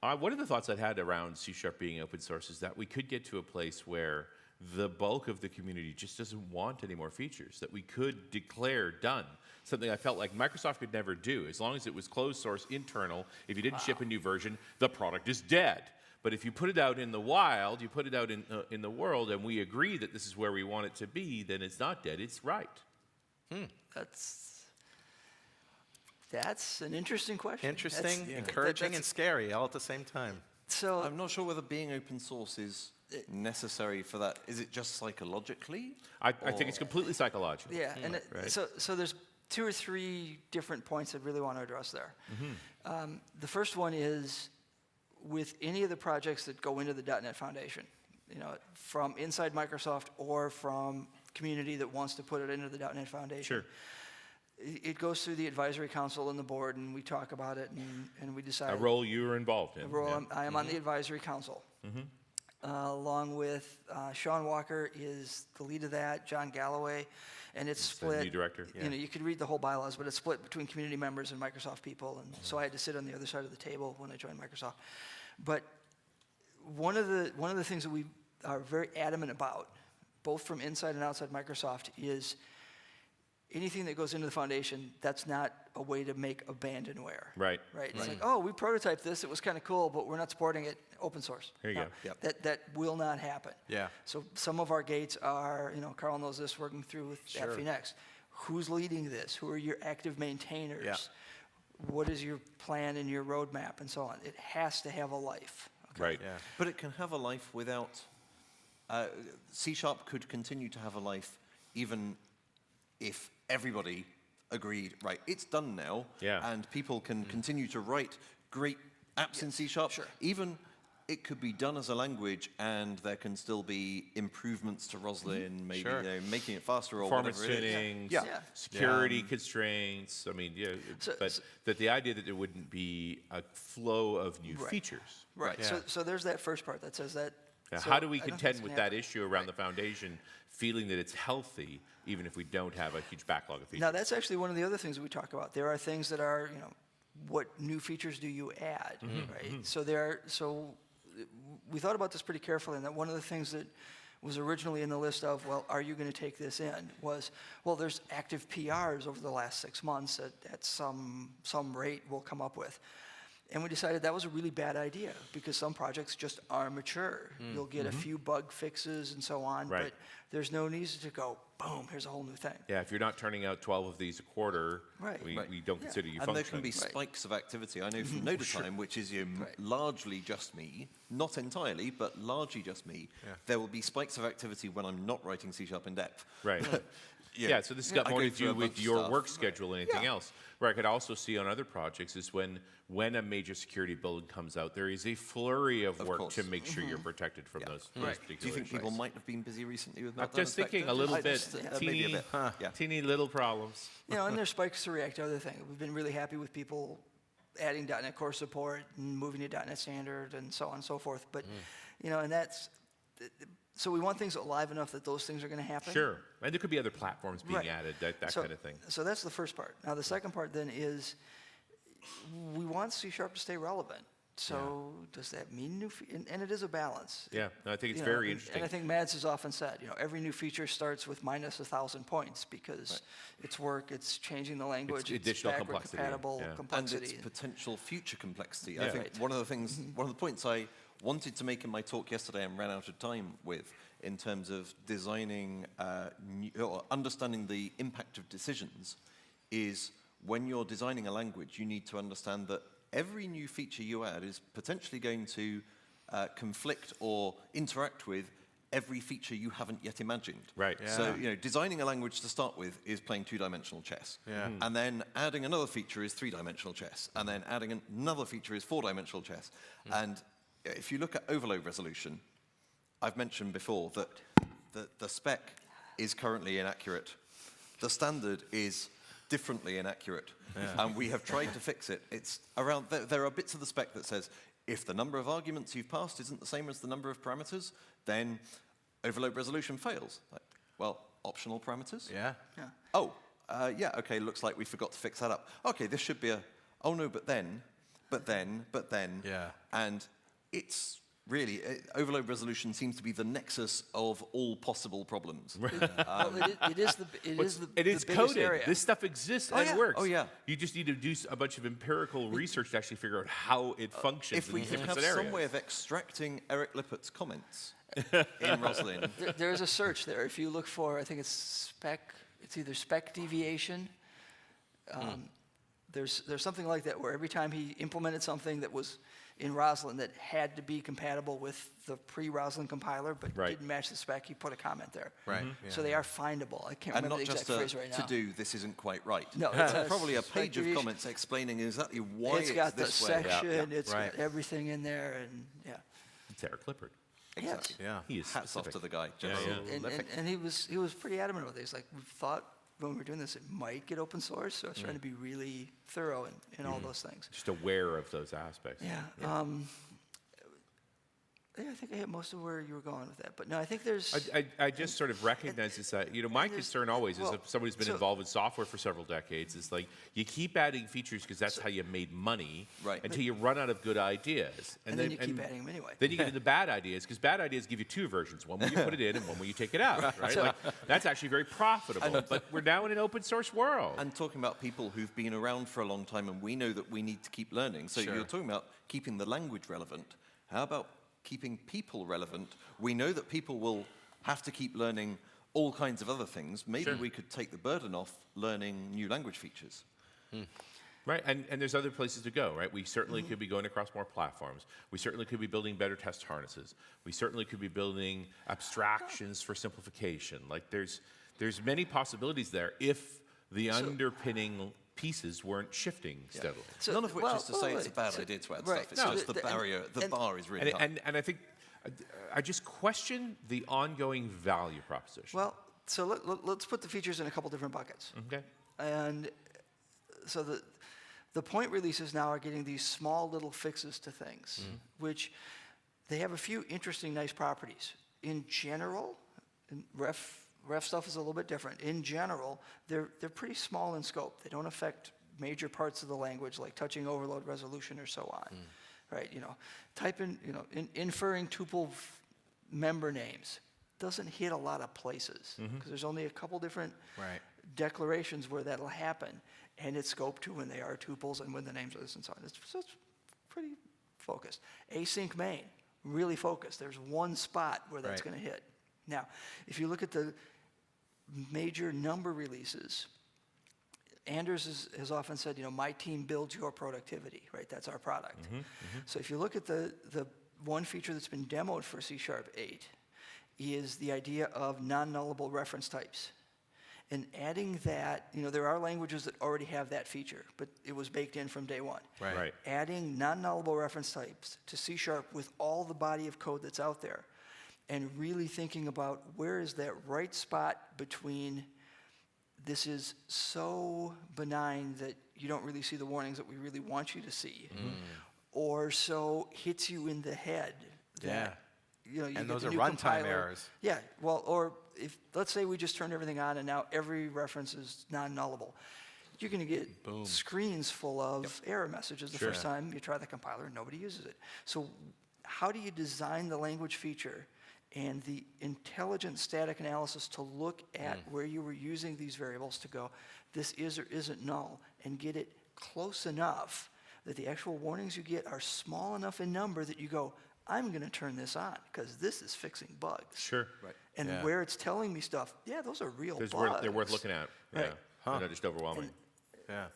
One of the thoughts I'd had around C# being open source is that we could get to a place where the bulk of the community just doesn't want any more features that we could declare done. Something I felt like Microsoft could never do. As long as it was closed source internal, if you didn't ship a new version, the product is dead. But if you put it out in the wild, you put it out in the world, and we agree that this is where we want it to be, then it's not dead, it's right. That's an interesting question. Interesting, encouraging, and scary all at the same time. So I'm not sure whether being open source is necessary for that. Is it just psychologically? I think it's completely psychological. yeah, and right. so there's 2 or 3 different points I'd really want to address there. The first one is with any of the projects that go into the .NET Foundation, from inside Microsoft or from community that wants to put it into the .NET Foundation. Sure. It goes through the advisory council and the board, and we talk about it, and we decide. A role you were involved in. A role yeah. I am on the advisory council. Along with Sean Walker is the lead of that, John Galloway, and it's the split. new director, yeah. You could read the whole bylaws, but it's split between community members and Microsoft people, and so I had to sit on the other side of the table when I joined Microsoft. But one of the things that we are very adamant about, both from inside and outside Microsoft, is anything that goes into the foundation, that's not a way to make abandonware. Right. Right. It's like, oh, we prototyped this, it was kind of cool, but we're not supporting it open source. There you No, go. Yep. That will not happen. Yeah. So some of our gates are, Carl knows this, working through with Sure. FVNext. Who's leading this? Who are your active maintainers? Yeah. What is your plan and your roadmap and so on? It has to have a life. Okay? Right. Yeah. But it can have a life without. C# could continue to have a life even if everybody agreed, right, it's done now, Yeah. and people can continue to write great apps in C#. Sure. Even it could be done as a language, and there can still be improvements to Roslyn, maybe Sure. making it faster or Performance whatever it is. tunings, Yeah. security constraints. I mean, So- but that the idea that there wouldn't be a flow of new Right. features. Right. Yeah. So there's that first part that says that. Now, so how do we I don't think contend it's with gonna that happen. issue around the foundation, feeling that it's healthy, even if we don't have a huge backlog of features? Now, that's actually one of the other things that we talk about. There are things that are, what new features do you add, right? So we thought about this pretty carefully, and that one of the things that was originally in the list of, well, are you going to take this in, was, well, there's active PRs over the last 6 months at some rate we'll come up with. And we decided that was a really bad idea because some projects just are mature. You'll get a few bug fixes and so on, Right. but there's no need to go, boom, here's a whole new thing. Yeah, if you're not turning out 12 of these a quarter, Right. we Right. don't consider you And there functioning. can be spikes of activity. I know from Nodatime, which is Right. largely just me, not entirely, but largely just me, there will be spikes of activity when I'm not writing C# in depth. Right. Yeah. Yeah, so this has got I more go to through do a with bunch of your stuff. work schedule than anything Yeah. else. Where I could also see on other projects is when a major security build comes out, there is a flurry of work course. to make sure you're protected from those Right. particular Do you think issues. people might have been busy recently with I'm not just thinking a little I bit, just- maybe teeny, a bit. Yeah. teeny little problems. And there's spikes to react to other things. We've been really happy with people adding .NET Core support and moving to .NET Standard and so on and so forth. But, and that's, so we want things alive enough that those things are going to happen. Sure. And there could be other platforms being Right. added, that So- kind of thing. So that's the first part. Now, the second part then is we want C# to stay relevant. So does that mean and it is a balance. Yeah, no, I think it's You very and- interesting. And I think Mads has often said, every new feature starts with minus 1,000 points because it's work, it's changing the language, it's additional backward complexity, compatible yeah. And complexity. its potential future complexity. Yeah. I think Right. one of the things, one of the points I wanted to make in my talk yesterday and ran out of time with, in terms of designing or understanding the impact of decisions, is when you're designing a language, you need to understand that every new feature you add is potentially going to conflict or interact with every feature you haven't yet imagined. Right. Yeah. So, designing a language to start with is playing two-dimensional chess. Yeah. And then adding another feature is three-dimensional chess. And then adding another feature is four-dimensional chess. And if you look at overload resolution, I've mentioned before that the spec is currently inaccurate. The standard is differently inaccurate. And we have tried to fix it. It's around, there are bits of the spec that says, if the number of arguments you've passed isn't the same as the number of parameters, then overload resolution fails. Like, well, optional parameters? Yeah. Yeah. Oh, yeah, okay, looks like we forgot to fix that up. Okay, this should be oh no, but then. Yeah. And it's really, overload resolution seems to be the nexus of all possible problems. Well, it is the biggest coded. area. This stuff exists Oh, and yeah. works. Oh, yeah. You just need to do a bunch of empirical research to actually figure out how it functions If we in could different have scenarios. some way of extracting Eric Lippert's comments in Roslyn. There is a search there. If you look for, I think it's either spec deviation. There's something like that where every time he implemented something that was in Roslyn that had to be compatible with the pre-Roslyn compiler, but didn't match the spec, he put a comment there. Right. So they are findable. I can't And remember not the just exact phrase right now. to do, this isn't quite right. No, it's it's probably a spec page of deviation. comments explaining exactly why It's got the this way. section, it's Right. got everything in there, and yeah. It's Eric Lippert. Exactly. Yeah. He is Hats off specific. to the guy. Yeah, Just yeah. And he was pretty adamant about this. Like, we thought when we were doing this, it might get open source, so I was trying to be really thorough in all those things. Just aware of those aspects. Yeah. I think I hit most of where you were going with that. But no, I think there's... I just sort of recognize this. My concern always is if somebody's been involved in software for several decades, is like you keep adding features because that's how you made money until you run out of good ideas. And then you keep adding them anyway. Then you get into bad ideas because bad ideas give you two versions, one where you put it in and one where you take it out. Right? So- That's actually very profitable. But we're now in an open source world. And talking about people who've been around for a long time, and we know that we need to keep learning. So you're talking about keeping the language relevant. How about keeping people relevant? We know that people will have to keep learning all kinds of other things. Maybe we could take the burden off learning new language features. Right, and there's other places to go, right? We certainly could be going across more platforms. We certainly could be building better test harnesses. We certainly could be building abstractions for simplification. Like there's many possibilities there if the underpinning pieces weren't shifting steadily. So- None of which is to say it's a bad so- idea to add right. stuff. It's No, just the barrier, the bar is really high. And I think I just question the ongoing value proposition. Well, so let's put the features in a couple different buckets. Okay. And so the point releases now are getting these small little fixes to things, which they have a few interesting, nice properties. In general, and ref stuff is a little bit different. In general, they're pretty small in scope. They don't affect major parts of the language like touching overload resolution or so on, right? Type in, inferring tuple member names doesn't hit a lot of places because there's only a couple different declarations where that'll happen, and it's scoped to when they are tuples and when the names are this and so on. So it's pretty focused. Async main, really focused. There's one spot where that's going to hit. Now, if you look at the major number releases, Anders has often said, my team builds your productivity, right? That's our product. So if you look at the one feature that's been demoed for C# 8 is the idea of non-nullable reference types. And adding that, there are languages that already have that feature, but it was baked in from day one. Right. Adding non-nullable reference types to C# with all the body of code that's out there, and really thinking about where is that right spot between this is so benign that you don't really see the warnings that we really want you to see, or so hits you in the head that, you And get those the are new runtime compiler. errors. Yeah, well, or if, let's say we just turned everything on and now every reference is non-nullable. You're going to get screens full of error messages the first time you try the compiler and nobody uses it. So how do you design the language feature and the intelligent static analysis to look at where you were using these variables to go, this is or isn't null, and get it close enough that the actual warnings you get are small enough in number that you go, I'm going to turn this on because this is fixing bugs. Sure. Right. And where it's telling me stuff, those are real bugs. They're worth looking at. Right. Yeah. They're not just overwhelming.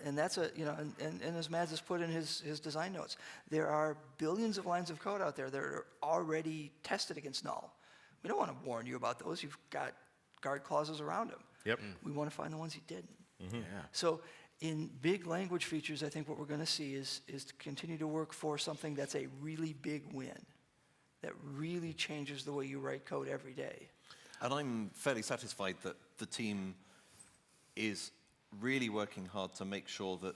And that's and as Mads has put in his design notes, there are billions of lines of code out there that are already tested against null. We don't want to warn you about those. You've got guard clauses around them. Yep. We want to find the ones you didn't. So in big language features, I think what we're going to see is to continue to work for something that's a really big win, that really changes the way you write code every day. And I'm fairly satisfied that the team is really working hard to make sure that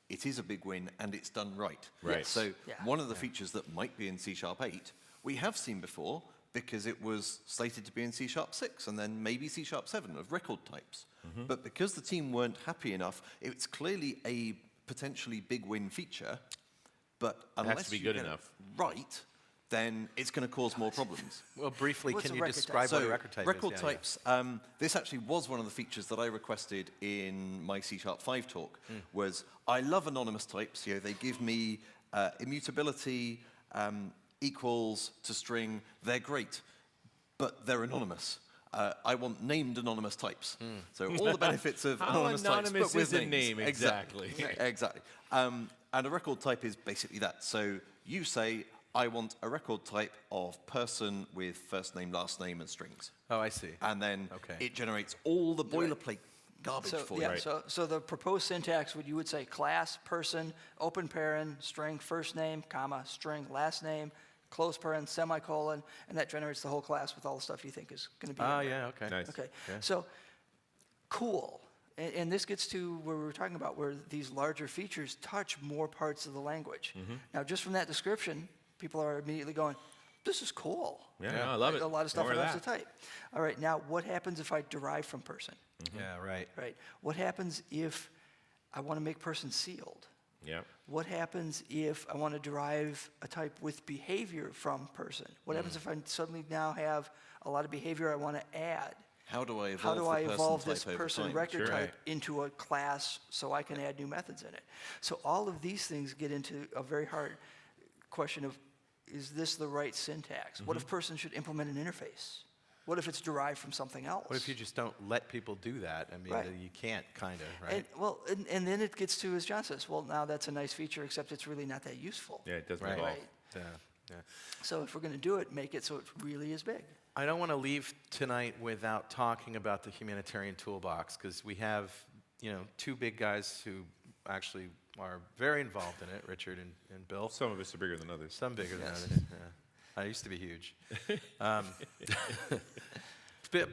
it is a big win and it's done right. Right. So one of the features that might be in C# 8, we have seen before because it was slated to be in C# 6 and then maybe C# 7 of record types. But because the team weren't happy enough, it's clearly a potentially big win feature, but unless to be you good get enough. it right, then it's going to cause more problems. Well, briefly, What's can a you record type? describe what a record type is? record Yeah, types, this actually was one of the features that I requested in my C# 5 talk, was I love anonymous types. They give me immutability, equals to string. They're great, but they're anonymous. I want named anonymous types. So all the benefits of How anonymous types, anonymous but with is a names. name, exactly. Exactly. And a record type is basically that. So you say, I want a record type of person with first name, last name, and strings. Oh, I see. And then Okay. it generates all the boilerplate garbage for yeah, you. so the proposed syntax you would say class, person, open paren, string, first name, comma, string, last name, close paren, semicolon, and that generates the whole class with all the stuff you think is going to be in there. Yeah, okay. Nice. Okay, Yeah. so cool. And this gets to where we were talking about where these larger features touch more parts of the language. Now, just from that description, people are immediately going, this is cool. Yeah, I love it. A lot of stuff More I of don't have to that. type. All right, now what happens if I derive from person? Yeah, right. Right. What happens if I want to make person sealed? Yeah. What happens if I want to derive a type with behavior from person? What happens if I suddenly now have a lot of behavior I want to add? How do I evolve How do I the person evolve type this over person time? record Sure. type into a class so I can add new methods in it? So all of these things get into a very hard question of, is this the right syntax? What if person should implement an interface? What if it's derived from something else? What if you just don't let people do that? I mean, Right. you can't, kind of, right? And then it gets to, as John says, well, now that's a nice feature, except it's really not that useful. Yeah, it doesn't Right. evolve. Right. Yeah, yeah. So if we're going to do it, make it so it really is big. I don't want to leave tonight without talking about the Humanitarian Tool Box, because we have, two big guys who actually are very involved in it, Richard and Bill. Some of us are bigger than others. Some bigger than Yes. others. Yeah. I used to be huge.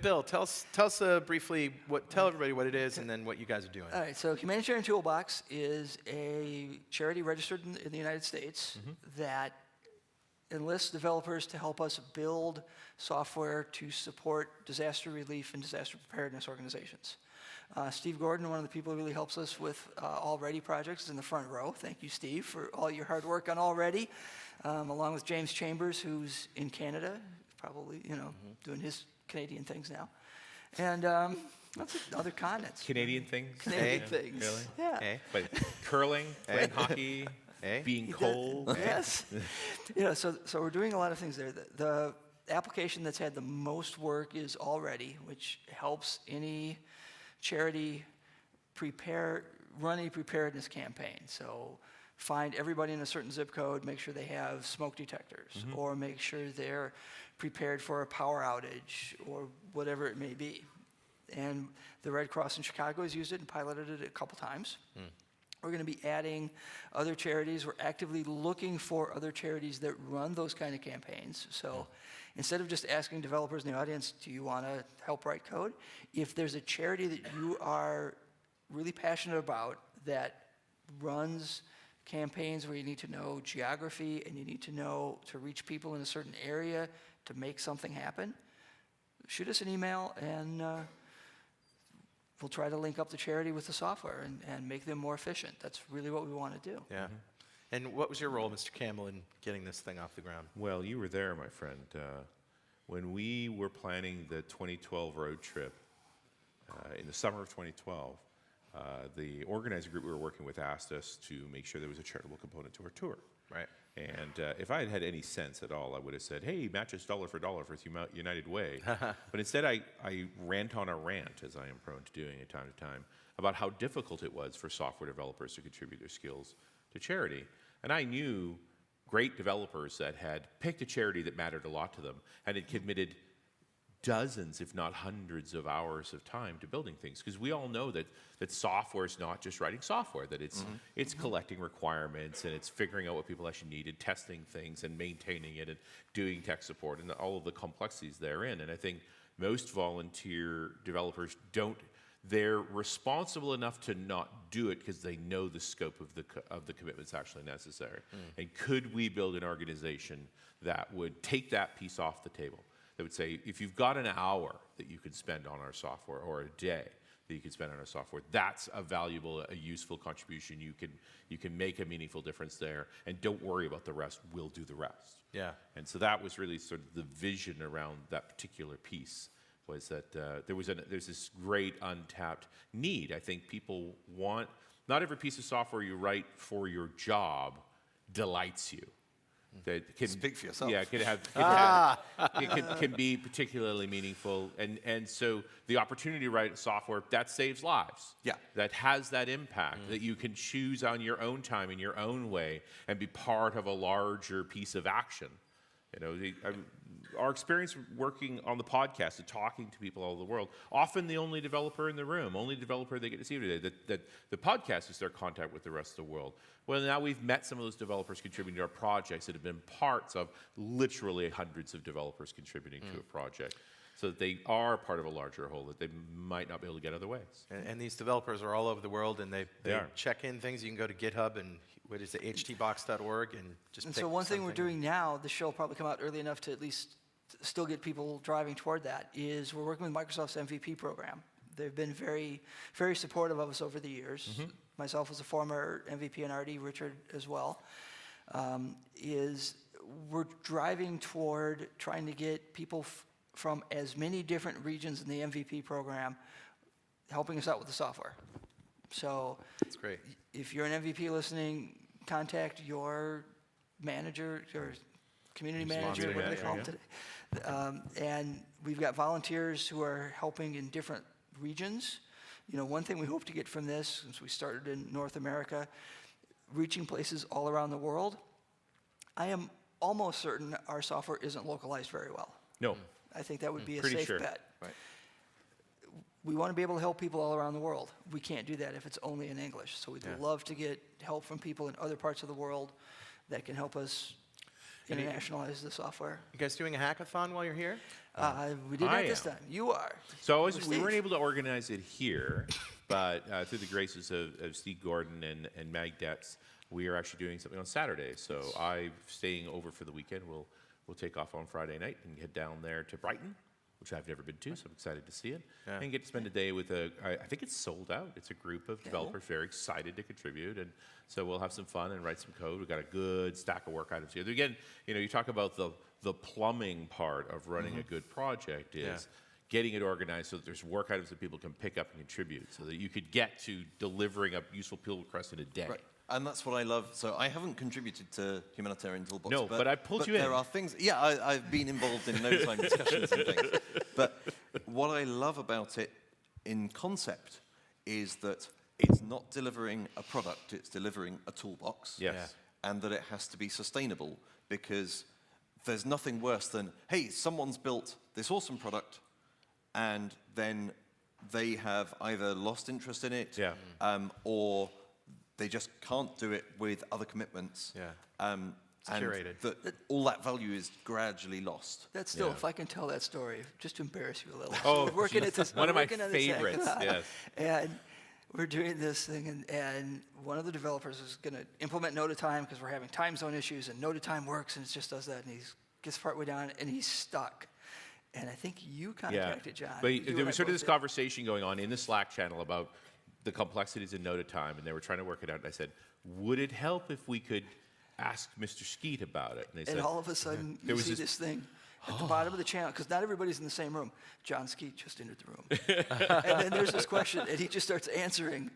Bill, tell us briefly tell everybody what it is and then what you guys are doing. All right, so Humanitarian Tool Box is a charity registered in the United States that enlists developers to help us build software to support disaster relief and disaster preparedness organizations. Steve Gordon, one of the people who really helps us with Already projects, is in the front row. Thank you, Steve, for all your hard work on Already, along with James Chambers, who's in Canada, probably, doing his Canadian things now. And lots of other continents. Canadian things? Canadian Eh? things. Really? Yeah. Okay. But curling, playing hockey, being He did- cold. Yes. So we're doing a lot of things there. The application that's had the most work is Already, which helps any charity run a preparedness campaign. So find everybody in a certain zip code, make sure they have smoke detectors, or make sure they're prepared for a power outage, or whatever it may be. And the Red Cross in Chicago has used it and piloted it a couple times. We're going to be adding other charities. We're actively looking for other charities that run those kind of campaigns. So instead of just asking developers in the audience, do you want to help write code? If there's a charity that you are really passionate about that runs campaigns where you need to know geography and you need to know to reach people in a certain area to make something happen, shoot us an email and we'll try to link up the charity with the software and make them more efficient. That's really what we want to do. Yeah. And what was your role, Mr. Campbell, in getting this thing off the ground? Well, you were there, my friend. When we were planning the 2012 road trip, in the summer of 2012, the organizer group we were working with asked us to make sure there was a charitable component to our tour. Right. And if I had had any sense at all, I would have said, hey, match us dollar for dollar for United Way. But instead, I rant on a rant, as I am prone to doing at time to time, about how difficult it was for software developers to contribute their skills to charity. And I knew great developers that had picked a charity that mattered a lot to them and had committed dozens, if not hundreds of hours of time to building things. Because we all know that software is not just writing software, that it's collecting requirements and it's figuring out what people actually need and testing things and maintaining it and doing tech support and all of the complexities therein. And I think most volunteer developers they're responsible enough to not do it because they know the scope of the commitments actually necessary. And could we build an organization that would take that piece off the table? That would say, if you've got an hour that you could spend on our software or a day that you can spend on our software. That's a valuable, a useful contribution. You can make a meaningful difference there, and don't worry about the rest. We'll do the rest. Yeah. And so that was really sort of the vision around that particular piece, was that there's this great untapped need. I think people want, not every piece of software you write for your job delights you. That can Speak for yourself. Yeah, can be particularly meaningful, and so the opportunity to write software that saves lives, Yeah. that has that impact, that you can choose on your own time in your own way and be part of a larger piece of action. You know, our experience working on the podcast and talking to people all over the world, often the only developer in the room, only developer they get to see today, that the podcast is their contact with the rest of the world. Well, now we've met some of those developers contributing to our projects that have been parts of literally hundreds of developers contributing to a project, so that they are part of a larger whole that they might not be able to get other ways. And these developers are all over the world, and they are. check in things. You can go to GitHub and what is it, htbox.org, and just And pick so one thing we're something. doing now, the show will probably come out early enough to at least still get people driving toward that, is we're working with Microsoft's MVP program. They've been very, very supportive of us over the years. Myself as a former MVP and RD, Richard as well, is we're driving toward trying to get people from as many different regions in the MVP program helping us out with the software. So That's great. if you're an MVP listening, contact your manager, your community manager, what do they call them today? And we've got volunteers who are helping in different regions. You know, one thing we hope to get from this, since we started in North America, reaching places all around the world, I am almost certain our software isn't localized very well. No. I think that would be a Pretty safe sure. bet. Right. We want to be able to help people all around the world. We can't do that if it's only in English. So we'd love to get help from people in other parts of the world that can help us internationalize the software. You guys doing a hackathon while you're here? We did I that this am. time. You are. So With we Steve. weren't able to organize it here, but through the graces of Steve Gordon and Mag Detz, we are actually doing something on Saturday. So I'm staying over for the weekend. We'll take off on Friday night and head down there to Brighton, which I've never been to, so I'm excited to see it. Yeah. And get to spend a day with I think it's sold out. It's a group of developers very excited to contribute, and so we'll have some fun and write some code. We've got a good stack of work items here. Again, you know, you talk about the plumbing part of running a good project is getting it organized so that there's work items that people can pick up and contribute, so that you could get to delivering a useful pull request in a day. Right. And that's what I love. So I haven't contributed to Humanitarian Tool Box. No, but I pulled you in. There are things, I've been involved in no time discussions and things. But what I love about it in concept is that it's not delivering a product, it's delivering a toolbox. Yes. Yeah. And that it has to be sustainable, because there's nothing worse than, hey, someone's built this awesome product and then they have either lost interest in it or they just can't do it with other commitments. Yeah. And curated. all that value is gradually lost. That's still, if I can tell that story, just to embarrass you a little. Oh, we're working at this, one of my working on this favorites. hackathon, Yes. And we're doing this thing, and one of the developers is going to implement Node to Time because we're having time zone issues, and Node to Time works, and it just does that, and he gets partway down, and he's stuck. And I think you contacted John. But You there and was I sort of both this did. conversation going on in the Slack channel about the complexities in Node to Time, and they were trying to work it out. And I said, would it help if we could ask Mr. Skeet about it? And they And said, all of a sudden, There you was see this- this thing at the bottom of the channel, because not everybody's in the same room. John Skeet just entered the room. And then there's this question, and he just starts answing.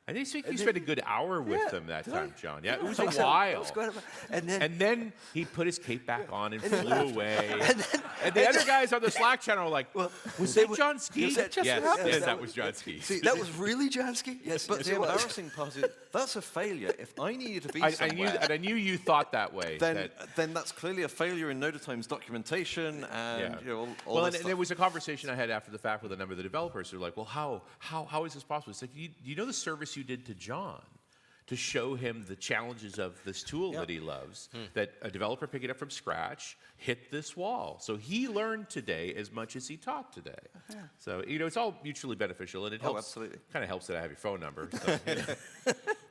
I think you spent a good hour with Yeah, them that did I? time, John. Yeah, it was I a think so. It while. was quite a- and then And then he put his cape back on and flew away. then- And the other guys on the Slack channel were like, was that John Skeet? that just yes, happened? yes, That that was- was John Skeet. that was really John Skeet? Yes, But yes, the it was. embarrassing part is, that's a failure. If I needed to be I somewhere, knew you thought that way. then that's clearly a failure in Node to Time's documentation and all well, this and stuff. there was a conversation I had after the fact with a number of the developers who were like, well, how is this possible? It's like, you know the service you did to John to show him the challenges of this tool that he loves, that a developer picking it up from scratch hit this wall. So he learned today as much as he taught today. So, it's all mutually beneficial, and it helps. Absolutely. Kind of helps that I have your phone number. So,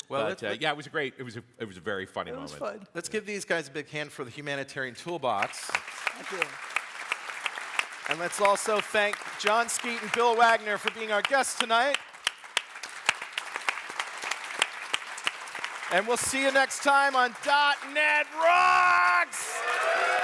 Well, but, it was great. It was a very funny It moment. was fun. let's give these guys a big hand for the Humanitarian Tool Box. Thank you. And let's also thank Jon Skeet and Bill Wagner for being our guests tonight. And we'll see you next time on .NET Rocks!